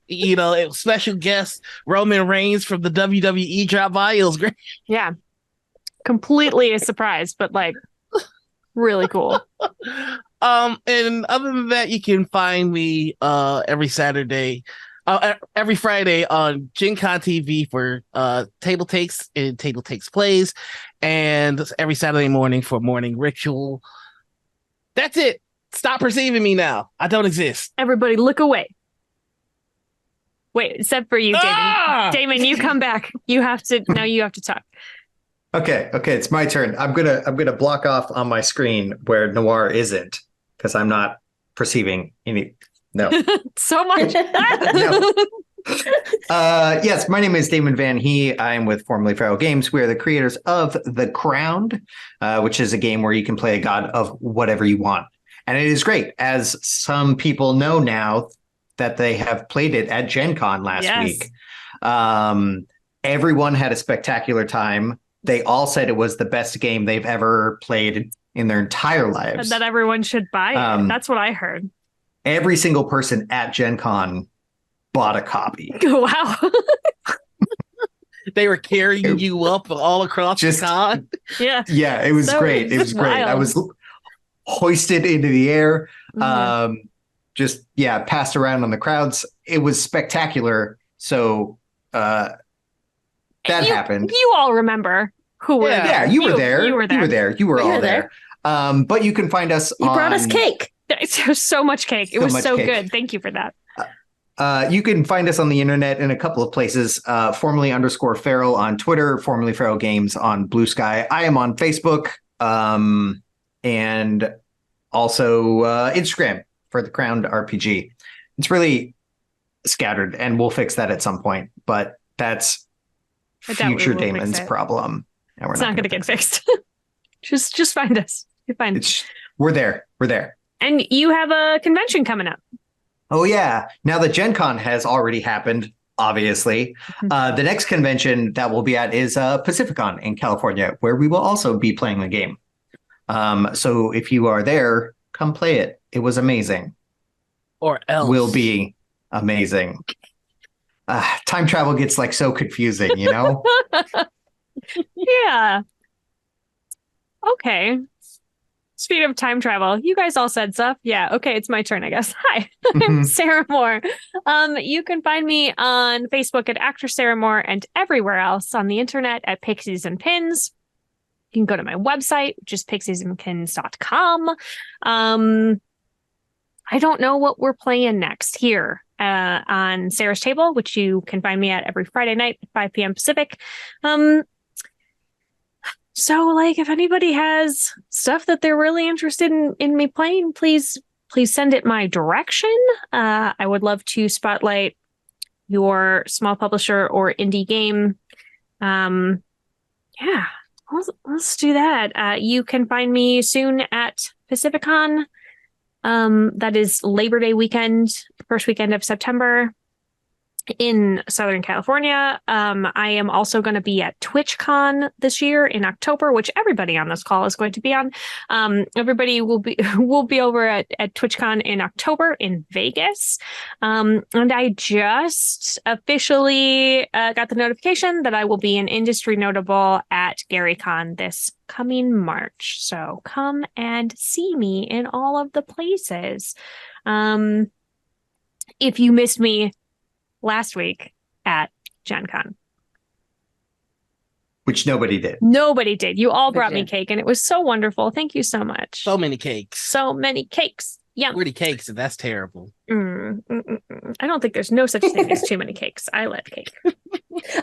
It was special guest Roman Reigns from the WWE dropped by. It was great. Yeah, completely a surprise, but like really cool. And other than that, you can find me every Friday on Gen Con TV for Table Takes and Table Takes Plays, and every Saturday morning for Morning Ritual. That's it. Stop perceiving me now. I don't exist. Everybody look away. Wait, except for you, Damon. Ah! Damon, you come back. You have to talk. Okay, it's my turn. I'm gonna block off on my screen where Noir isn't, because I'm not perceiving any. No. So much. No. Yes, my name is Damon Vanhee. I'm with formerly Feral Games. We are the creators of The Crowned, which is a game where you can play a god of whatever you want. And it is great, as some people know now that they have played it at Gen Con last week. Everyone had a spectacular time. They all said it was the best game they've ever played in their entire lives. That everyone should buy it. That's what I heard. Every single person at Gen Con bought a copy. Wow. They were carrying you up all across the con. Yeah. Yeah, it was great. It was great. I was hoisted into the air. Mm-hmm. Passed around on the crowds. It was spectacular. So that happened. You all remember who were there. Yeah, you were there. You were there. You were all there. But you can find us You brought us cake. There's so much cake. It was so good. Thank you for that. You can find us on the internet in a couple of places. Formerly _Feral on Twitter, formerly Feral Games on Blue Sky. I am on Facebook. And also Instagram for The Crowned RPG. It's really scattered, and we'll fix that at some point. But that's future Damon's problem. And it's not going to get fixed. just find us. You're fine. We're there. And you have a convention coming up. Oh, yeah. Now that Gen Con has already happened, obviously. The next convention that we'll be at is Pacificon in California, where we will also be playing the game. So if you are there, come play it. It was amazing. Or else. Will be amazing. Time travel gets like so confusing, you know? Yeah. Okay. Speaking of time travel, you guys all said stuff. Yeah. Okay. It's my turn, I guess. Hi, I'm Sarah Moore. You can find me on Facebook at Actor Sarah Moore and everywhere else on the internet at Pixies and Pins. You can go to my website, which is pixiesandpins.com. I don't know what we're playing next here on Sarah's Table, which you can find me at every Friday night at 5 p.m. Pacific. So, like, if anybody has stuff that they're really interested in me playing, please send it my direction. I would love to spotlight your small publisher or indie game. Yeah, let's do that. You can find me soon at Pacificon. That is Labor Day weekend, first weekend of September. in Southern California. I am also going to be at TwitchCon this year in October, which everybody on this call is going to be on. Everybody will be over at TwitchCon in October in Vegas. And I just officially got the notification that I will be an industry notable at GaryCon this coming March. So come and see me in all of the places. If you missed me last week at Gen Con. Which nobody did. Nobody did. You all brought me cake, and it was so wonderful. Thank you so much. So many cakes. So many cakes. Yum. 40 cakes, and that's terrible. I don't think there's no such thing as too many cakes. I love cake.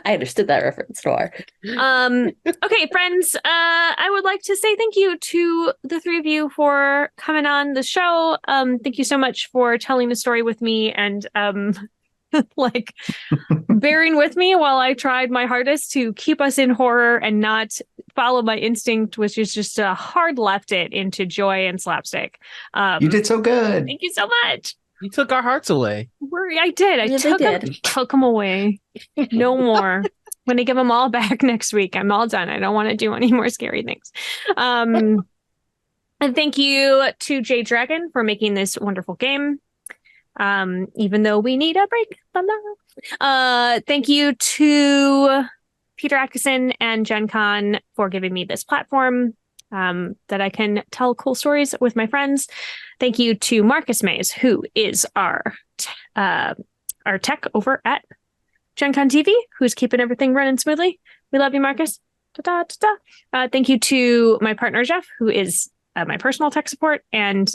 I understood that reference, Noir. Okay, friends, I would like to say thank you to the three of you for coming on the show. Thank you so much for telling the story with me and like bearing with me while I tried my hardest to keep us in horror and not follow my instinct, which is just to hard left it into joy and slapstick. You did so good. Thank you so much. You took our hearts away. I did. I took them away. No more. When I give them all back next week, I'm all done. I don't want to do any more scary things. And thank you to Jay Dragon for making this wonderful game. Even though we need a break. Thank you to Peter Atkinson and Gen Con for giving me this platform that I can tell cool stories with my friends. Thank you to Marcus Mays, who is our tech over at Gen Con TV, who's keeping everything running smoothly. We love you, Marcus. Thank you to my partner, Jeff, who is my personal tech support and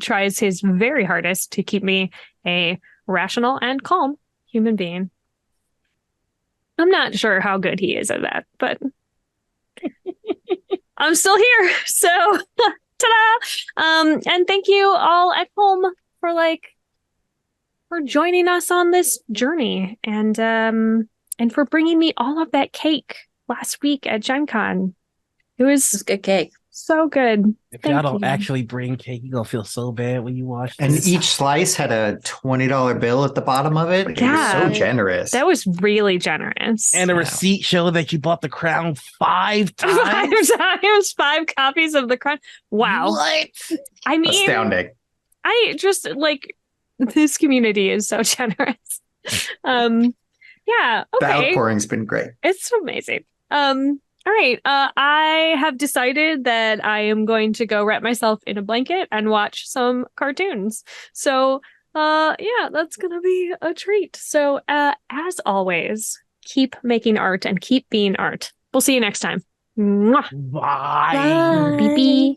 tries his very hardest to keep me a rational and calm human being. I'm not sure how good he is at that, but I'm still here. So, ta-da! And thank you all at home for joining us on this journey and for bringing me all of that cake last week at Gen Con. It was good cake. So good. If y'all don't actually bring cake, you're going to feel so bad when you watch this. And each slice had a $20 bill at the bottom of it. Yeah. It was so generous. That was really generous. And a receipt showed that you bought the crown 5 times. 5 times, 5 copies of the crown. Wow. What? I mean, astounding. I just this community is so generous. Yeah. Okay. The outpouring's been great. It's amazing. All right. I have decided that I am going to go wrap myself in a blanket and watch some cartoons. So, yeah, that's going to be a treat. So, as always, keep making art and keep being art. We'll see you next time. Mwah. Bye. Bye.